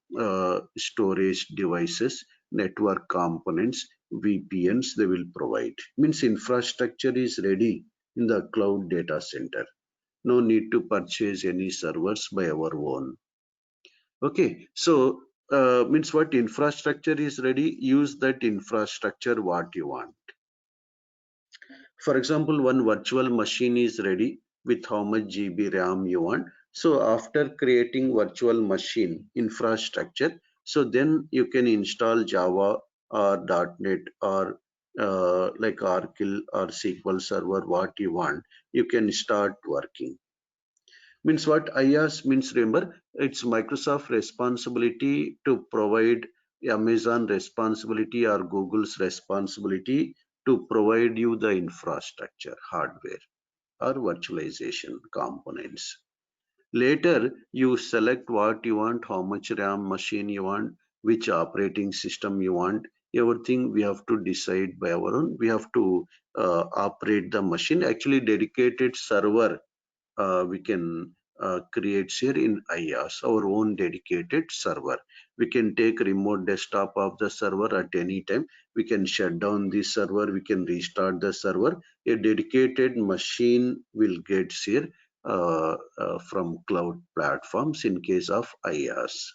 storage devices, network components, VPNs, they will provide. Means infrastructure is ready in the cloud data center. No need to purchase any servers by our own. Okay, so means what? Infrastructure is ready, use that infrastructure what you want. For example, one virtual machine is ready with how much GB RAM you want. So after creating virtual machine infrastructure, so then you can install Java or .NET or like Oracle or SQL Server, what you want. You can start working. Means what? IaaS means, remember, it's Microsoft responsibility to provide, Amazon responsibility or Google's responsibility to provide you the infrastructure, hardware or virtualization components. Later, you select what you want, how much RAM machine you want, which operating system you want. Everything we have to decide by our own. We have to operate the machine. Actually, dedicated server we can create here in IaaS, our own dedicated server. We can take remote desktop of the server at any time. We can shut down the server. We can restart the server. A dedicated machine will get here from cloud platforms in case of IaaS.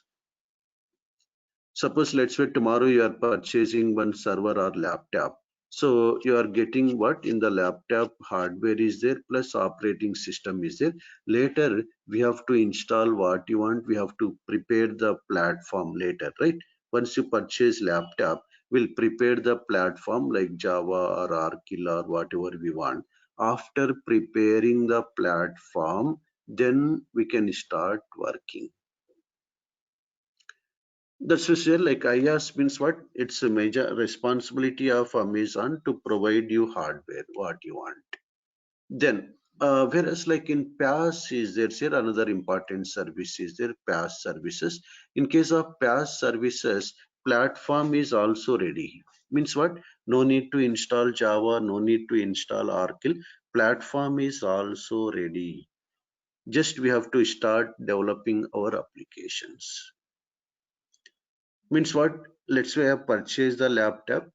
Suppose let's say tomorrow you are purchasing one server or laptop. So you are getting what in the laptop hardware is there plus operating system is there. Later we have to install what you want. We have to prepare the platform later, right? Once you purchase laptop, we'll prepare the platform like Java or Oracle or whatever we want. After preparing the platform, then we can start working. That's for sure. Like IaaS means what? It's a major responsibility of Amazon to provide you hardware, what you want. Then, whereas like in PaaS is there's here another important service is there, PaaS services. In case of PaaS services, platform is also ready. Means what? No need to install Java, no need to install Oracle. Platform is also ready. Just we have to start developing our applications. Means what? Let's say I have purchased the laptop.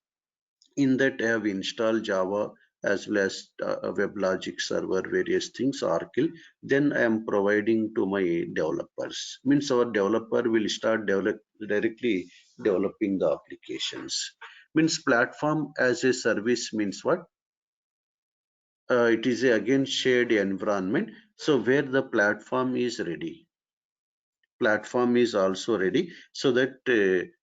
In that I have installed Java as well as a WebLogic server, various things, Oracle. Then I am providing to my developers. Means our developer will start directly developing the applications. Means platform as a service means what? It is again shared environment. So where the platform is ready. Platform is also ready so that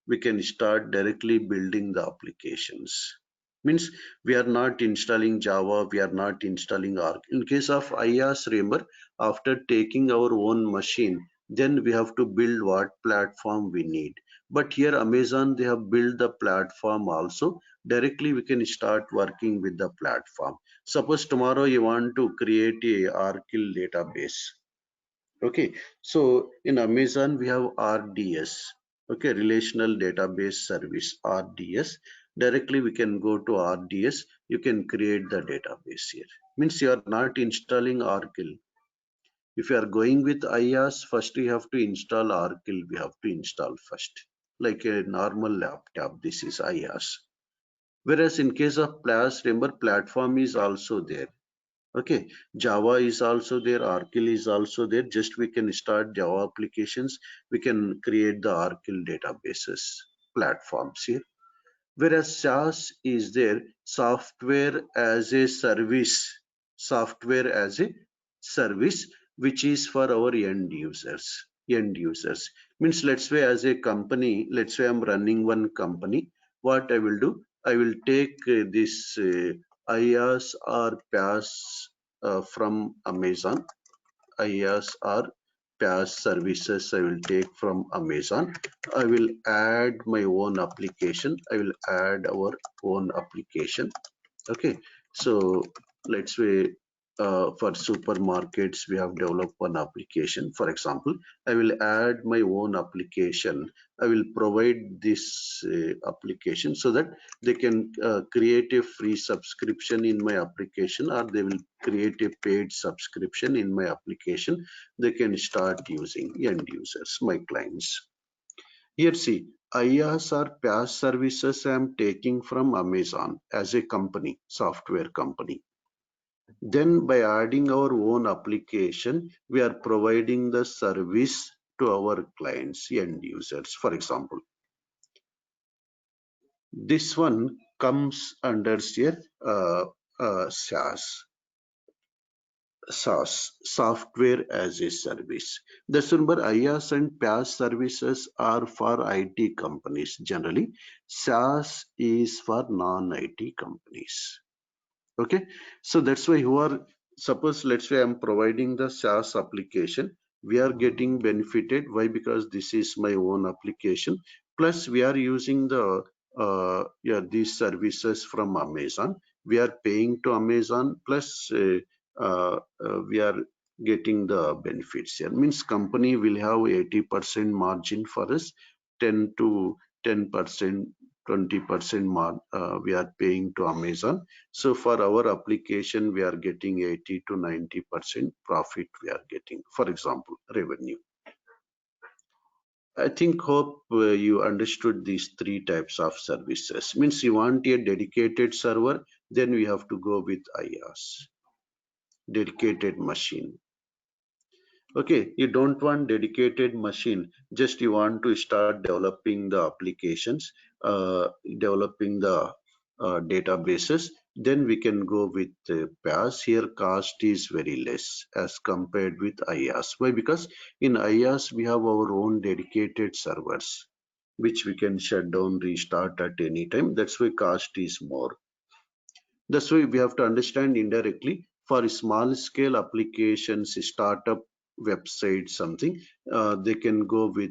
we can start directly building the applications. Means we are not installing Java, we are not installing Arc. In case of IaaS, remember, after taking our own machine, then we have to build what platform we need. But here Amazon, they have built the platform also. Directly we can start working with the platform. Suppose tomorrow you want to create a Oracle database. Okay, so in Amazon we have RDS, okay, Relational Database Service, RDS. Directly we can go to RDS, you can create the database here. Means you are not installing Oracle. If you are going with IaaS, first you have to install Oracle, we have to install first. Like a normal laptop, this is IaaS. Whereas in case of PLAS, remember platform is also there. Okay, Java is also there, Oracle is also there. Just we can start Java applications, we can create the Oracle databases platforms here. Whereas SaaS is there, software as a service, software as a service, which is for our end users. End users means, let's say as a company, let's say I'm running one company. What I will do, I will take this IaaS or PaaS from Amazon. IaaS or PaaS services I will take from Amazon. I will add my own application. I will add our own application. Okay, so let's say for supermarkets, we have developed one application. For example, I will add my own application. I will provide this application so that they can create a free subscription in my application, or they will create a paid subscription in my application. They can start using, end users, my clients. Here, see, IaaS or PaaS services I am taking from Amazon as a company, software company. Then by adding our own application, we are providing the service to our clients, end users. For example, this one comes under here SaaS. SaaS, software as a service. That's remember IaaS and PaaS services are for IT companies generally. SaaS is for non-IT companies. Okay, so that's why you are, suppose let's say I'm providing the SaaS application, we are getting benefited. Why? Because this is my own application, plus we are using the yeah, these services from Amazon. We are paying to Amazon, plus we are getting the benefits here. Means company will have 80% margin for us, 10 to 10%, 20% we are paying to Amazon. So for our application, we are getting 80 to 90% profit we are getting, for example, revenue. I think, hope you understood these three types of services. Means you want a dedicated server, then we have to go with IaaS, dedicated machine. Okay, you don't want dedicated machine, just you want to start developing the applications, developing the databases, then we can go with PaaS. Here cost is very less as compared with IaaS. Why? Because in IaaS we have our own dedicated servers, which we can shut down, restart at any time. That's why cost is more. That's why we have to understand indirectly, for small scale applications, startup website, something, they can go with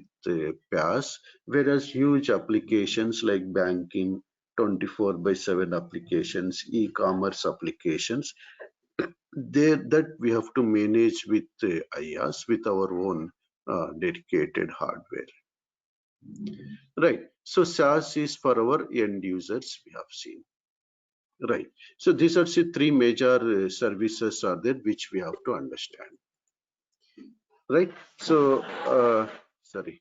PaaS, whereas huge applications like banking, 24/7 applications, e-commerce applications, that we have to manage with IaaS with our own dedicated hardware. Right. So SaaS is for our end users, we have seen. Right. So these are the three major services are there which we have to understand. Right. So sorry.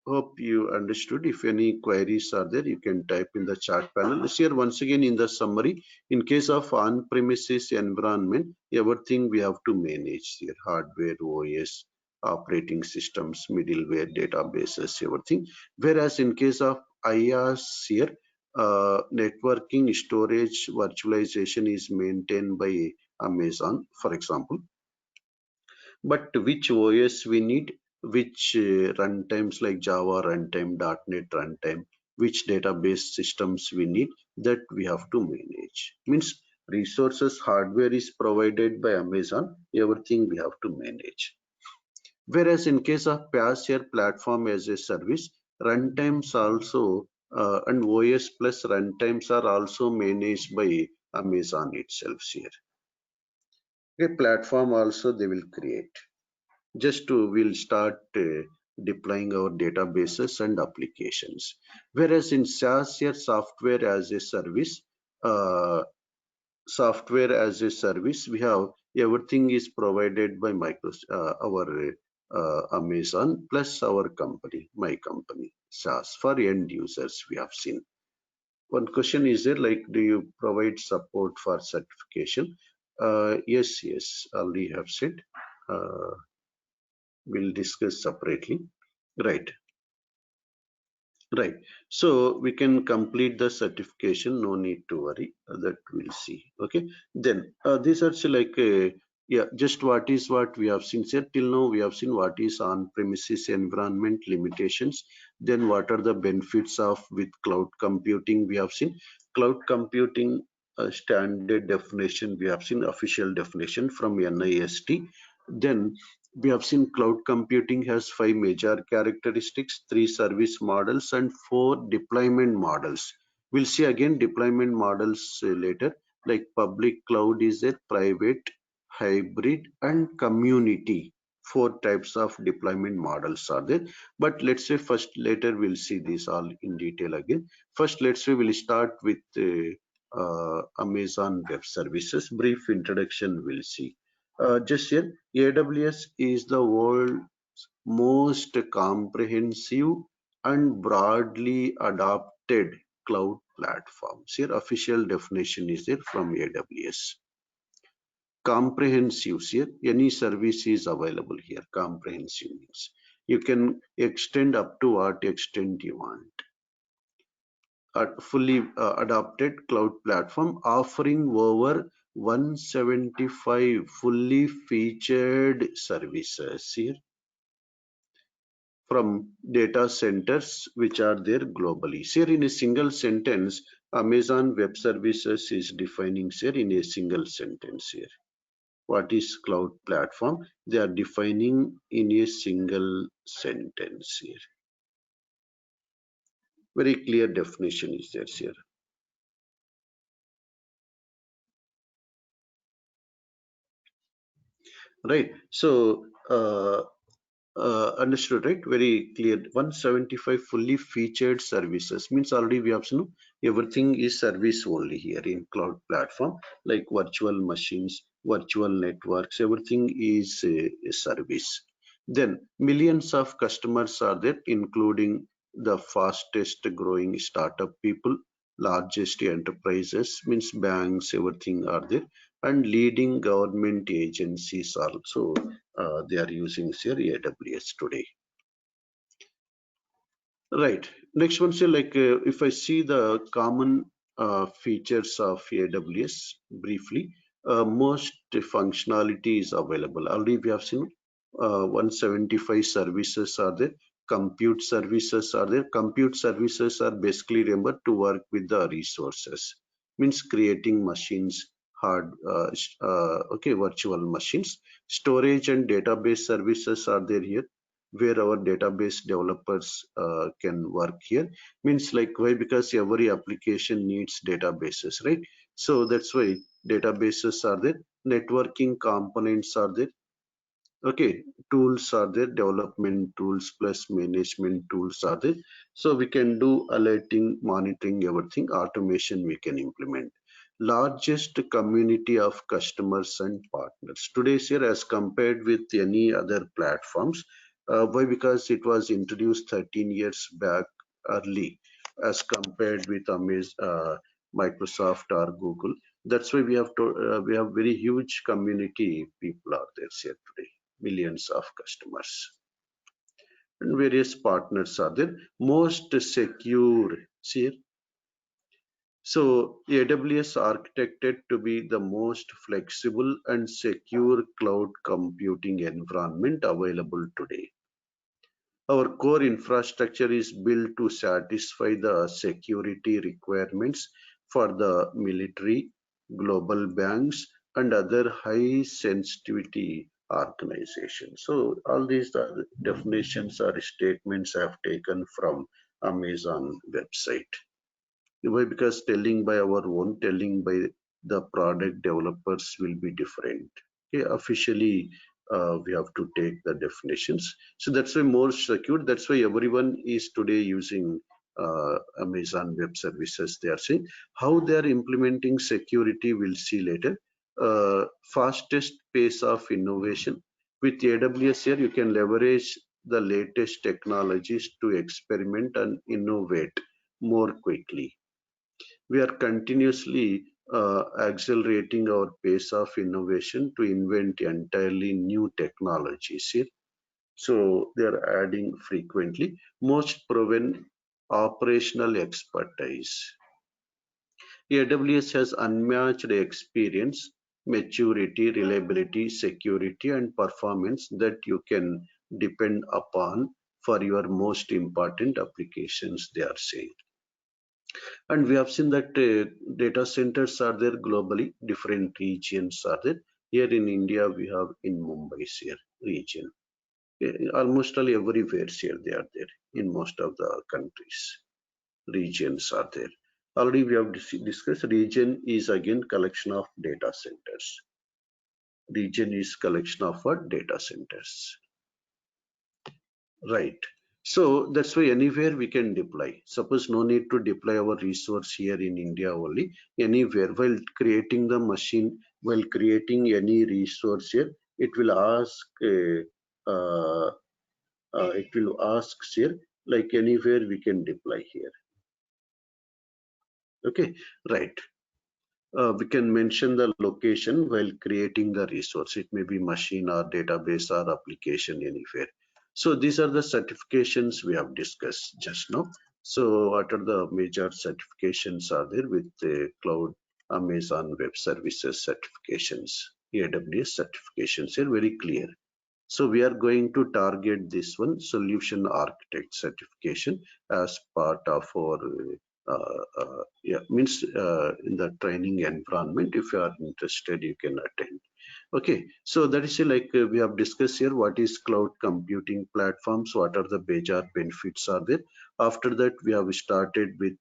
Hope you understood. If any queries are there, you can type in the chat panel. Here once again in the summary, in case of on-premises environment, everything we have to manage here: hardware, OS, operating systems, middleware, databases, everything. Whereas in case of IaaS here, networking, storage, virtualization is maintained by Amazon, for example. But which OS we need, which runtimes like Java runtime, .NET runtime, which database systems we need, that we have to manage. Means resources, hardware is provided by Amazon, everything we have to manage. Whereas in case of PaaS platform as a service, runtimes also and OS plus runtimes are also managed by Amazon itself here. A platform also they will create. Just to we'll start deploying our databases and applications. Whereas in SaaS here, uh, software as a service, we have everything is provided by our Amazon plus our company, my company, SaaS for end users. We have seen. One question is there, like, do you provide support for certification? Yes, yes, already have said. Uh, we'll discuss separately. Right. Right. So we can complete the certification. No need to worry. That we'll see. Okay. Then these are like yeah, just what we have seen here till now. We have seen what is on-premises environment limitations. Then what are the benefits of with cloud computing? We have seen cloud computing standard definition. We have seen official definition from NIST. Then we have seen cloud computing has 5 major characteristics, 3 service models, and 4 deployment models. We'll see again deployment models later, like public cloud is a private, hybrid, and community. 4 types of deployment models are there. But let's say first, later we'll see this all in detail again. First, let's say we'll start with Amazon Web Services. Brief introduction we'll see. Just here, AWS is the world's most comprehensive and broadly adopted cloud platform. Here, official definition is there from AWS. Comprehensive here, any service is available here. Comprehensive means you can extend up to what extent you want. A fully adopted cloud platform offering over 175 fully featured services here from data centers which are there globally. Here in a single sentence, Amazon Web Services is defining here in a single sentence here. What is cloud platform? They are defining in a single sentence here. Very clear definition is there here. Right. So understood, right? Very clear. 175 fully featured services means already we have seen everything is service only here in cloud platform, like virtual machines, virtual networks, everything is a service. Then millions of customers are there, including the fastest growing startup people, largest enterprises, means banks, everything are there, and leading government agencies also they are using here AWS today. Right. Next one, say like if I see the common features of AWS briefly, most functionality is available. Already we have seen 175 services are there. Compute services are there. Compute services are basically remember to work with the resources. Means creating machines, okay, virtual machines. Storage and database services are there here where our database developers can work here. Means like why? Because every application needs databases, right? So that's why databases are there. Networking components are there. Okay, tools are there, development tools plus management tools are there. So we can do alerting, monitoring, everything. Automation we can implement. Largest community of customers and partners today's year as compared with any other platforms. Why? Because it was introduced 13 years back early as compared with Microsoft or Google. That's why we have very huge community people out there here today, millions of customers, and various partners are there. Most secure here. So AWS architected to be the most flexible and secure cloud computing environment available today. Our core infrastructure is built to satisfy the security requirements for the military, global banks, and other high sensitivity organization. So all these definitions or statements I have taken from Amazon website. Why? Because telling by our own, telling by the product developers will be different. Okay, officially we have to take the definitions. So that's why more secure. That's why everyone is today using Amazon Web Services. They are saying how they are implementing security. We'll see later. Fastest pace of innovation with AWS here. You can leverage the latest technologies to experiment and innovate more quickly. We are continuously accelerating our pace of innovation to invent entirely new technologies here. So they are adding frequently. Most proven operational expertise. AWS has unmatched experience, maturity, reliability, security, and performance that you can depend upon for your most important applications, they are saying. And we have seen that data centers are there globally, different regions are there. Here in India, we have in Mumbai's here region. Almost all everywhere here they are there in most of the countries. Regions are there. Already we have discussed region is again collection of data centers. Region is collection of what? Data centers. Right. So that's why anywhere we can deploy. Suppose no need to deploy our resource here in India only. Anywhere while creating the machine, while creating any resource here, it will ask. Uh, it will ask here like anywhere we can deploy here. Okay. Right. We can mention the location while creating the resource. It may be machine or database or application anywhere. So these are the certifications we have discussed just now. So what are the major certifications are there with the cloud Amazon Web Services certifications, AWS certifications here very clear. So we are going to target this one solution architect certification as part of our yeah, means in the training environment. If you are interested, you can attend. Okay, so that is like we have discussed here what is cloud computing platforms, what are the major benefits are there. After that, we have started with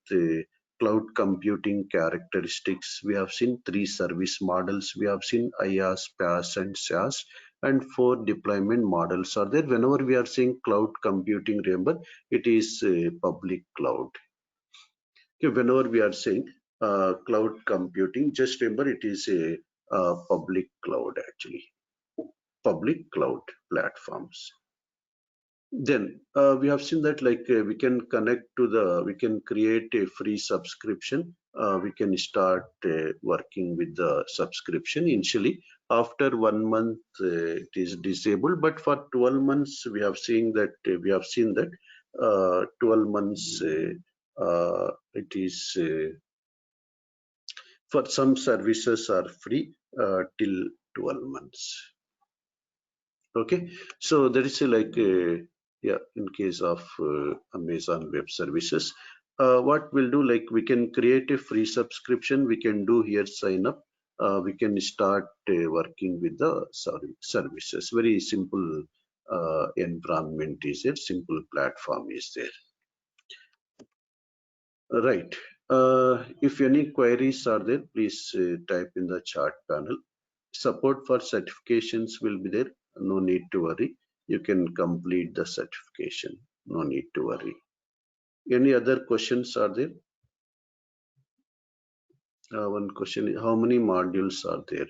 cloud computing characteristics. We have seen three service models. We have seen IaaS, PaaS, and SaaS, and four deployment models are there. Whenever we are saying cloud computing, remember it is public cloud. Okay, whenever we are saying cloud computing, just remember it is a public cloud actually, public cloud platforms. Then we have seen that like we can connect to the, we can create a free subscription. We can start working with the subscription initially. After 1 month, it is disabled, but for 12 months, we have seen that 12 months it is for some services are free till 12 months. Okay, so there is a like yeah, in case of Amazon Web Services, what we'll do, like we can create a free subscription. We can do here sign up. We can start working with the services. Very simple environment is there. Simple platform is there. Right. If any queries are there, please type in the chat panel. Support for certifications will be there. No need to worry. You can complete the certification. No need to worry. Any other questions are there? One question is how many modules are there?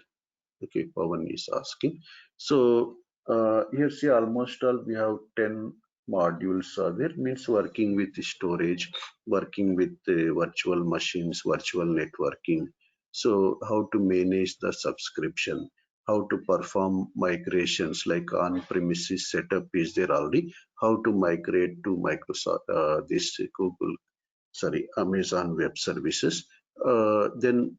Okay, Pawan is asking. So here see almost all we have 10 modules are there, means working with storage, working with virtual machines, virtual networking. So how to manage the subscription, how to perform migrations like on-premises setup is there already, how to migrate to Microsoft, this Google, sorry, Amazon Web Services, then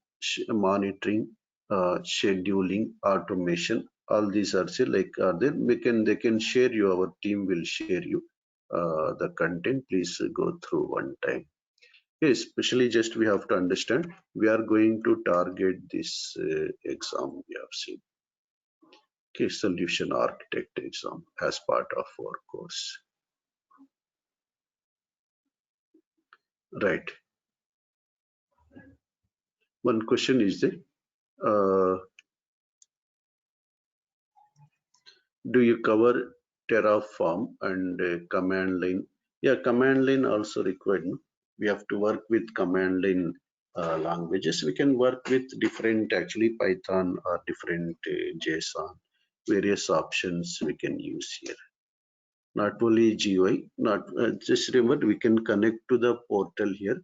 monitoring, scheduling, automation. All these are say like are there. They can share you. Our team will share you the content. Please go through one time. Okay, especially just we have to understand we are going to target this exam we have seen. Okay, solution architect exam as part of our course. Right. One question is there. Uh, do you cover Terraform and command line? Yeah, command line also required. No? We have to work with command line languages. We can work with different, actually Python or different JSON, various options we can use here. Not only GUI, not just remember we can connect to the portal here.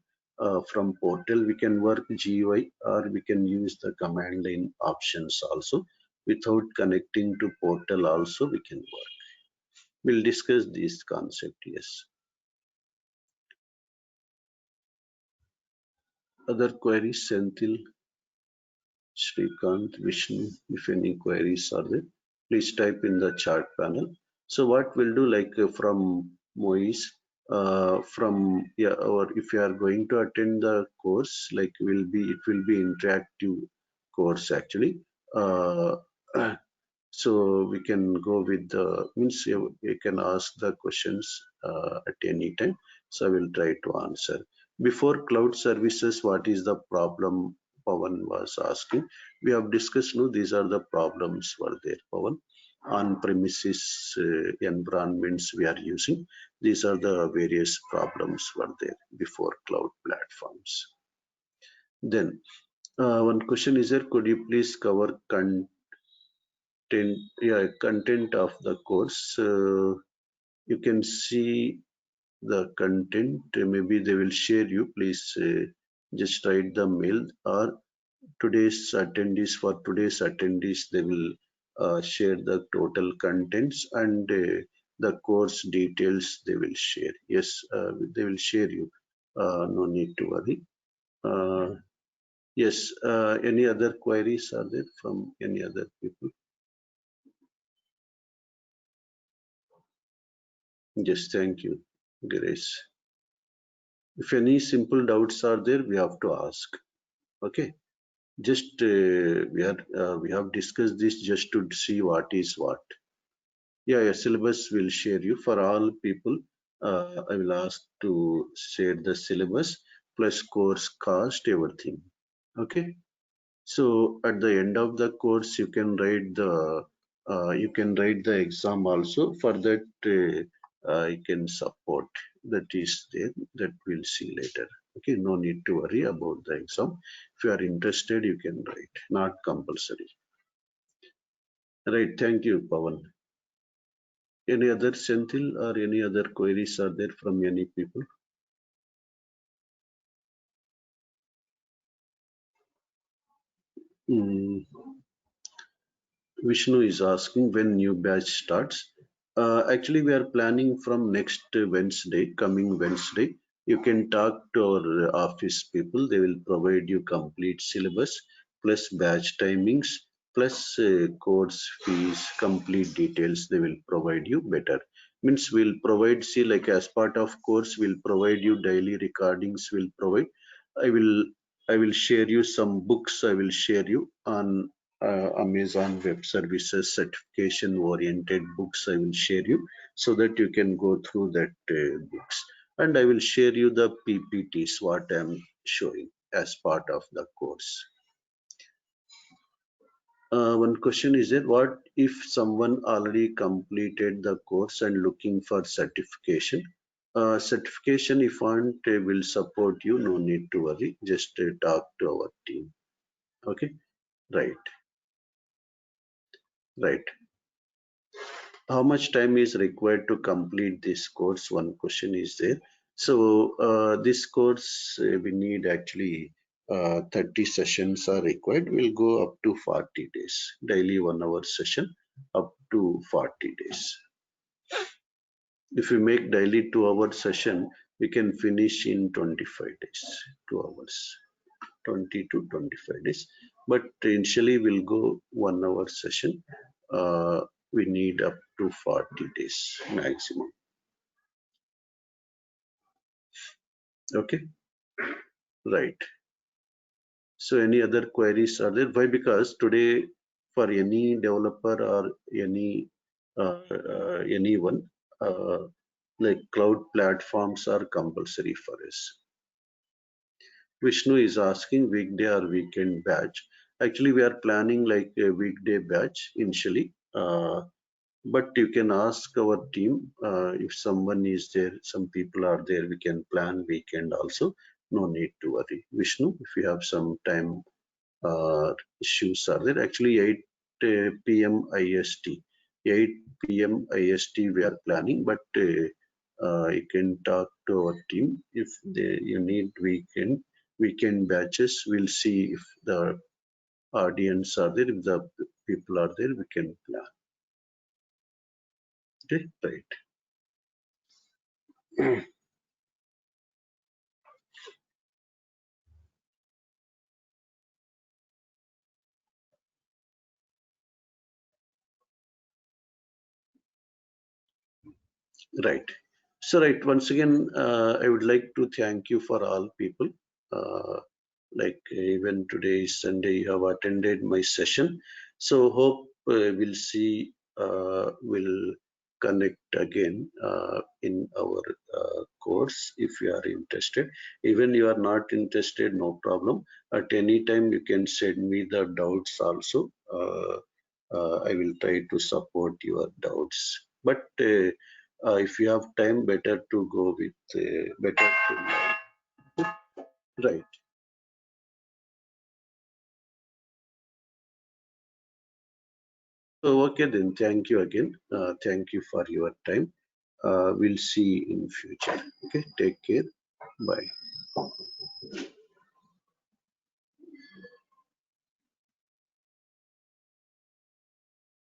From portal we can work GUI or we can use the command line options also. Without connecting to portal also we can work. We'll discuss this concept, yes. Other queries, Senthil, Srikanth, Vishnu, if any queries are there, please type in the chat panel. So what we'll do, like from Moise, from yeah, or if you are going to attend the course, like it will be interactive course actually. Uh, so we can go with the means you can ask the questions at any time. So I will try to answer. Before cloud services, what is the problem? Pawan was asking. We have discussed, no, these are the problems were there, Pawan. On premises environments we are using. These are the various problems were there before cloud platforms. Then one question is there, could you please cover content of the course? You can see the content, maybe they will share you, please just write the mail, or today's attendees, for today's attendees they will share the total contents and the course details they will share. Yes, they will share you, no need to worry. uh, yes, any other queries are there from any other people? Yes, thank you, Grace. If any simple doubts are there, we have to ask. Okay, just we have discussed this just to see what is what. Yeah, yeah, syllabus will share you for all people. I will ask to share the syllabus plus course cost, everything. Okay. So at the end of the course, you can write the exam also. For that, you can support that is there. That we'll see later. Okay, no need to worry about the exam. If you are interested, you can write. Not compulsory. Right. Thank you, Pawan. Any other Senthil or any other queries are there from any people? Mm, Vishnu is asking when new batch starts. Actually, we are planning from next Wednesday, coming Wednesday. You can talk to our office people. They will provide you complete syllabus plus batch timings plus course fees, complete details. They will provide you better. Means we'll provide, see, like as part of course, we'll provide you daily recordings. We'll provide. I will I will share you some books. I will share you on Amazon Web Services certification oriented books. I will share you so that you can go through that books, and I will share you the PPTs what I am showing as part of the course. One question is that what if someone already completed the course and looking for certification? Certification, if want, will support you. No need to worry. Just talk to our team. Okay, right, right. How much time is required to complete this course? One question is there. So this course we need actually 30 sessions are required. We'll go up to 40 days, daily 1 hour session up to 40 days. If we make daily 2 hour session, we can finish in 25 days, 2 hours, 20 to 25 days. But initially we'll go 1 hour session. We need up to 40 days maximum. Okay, right. So any other queries are there? Why? Because today for any developer or anyone. Like cloud platforms are compulsory for us. Vishnu is asking weekday or weekend batch. Actually, we are planning like a weekday batch initially. But you can ask our team if someone is there, some people are there, we can plan weekend also. No need to worry. Vishnu, if you have some time issues are there, actually 8 p.m. IST. 8 p.m. IST we are planning, but you can talk to our team if you need weekend batches. We'll see if the audience are there, if the people are there, we can plan. Okay, right. Right. So, right, once again, I would like to thank you for all people. Uh, like even today is Sunday, you have attended my session. So, hope we'll connect again in our course if you are interested. Even you are not interested, no problem. At any time, you can send me the doubts also. I will try to support your doubts. But if you have time, better to go with better to learn. Right. So, okay, then thank you again. Thank you for your time. We'll see in future. Okay, take care. Bye.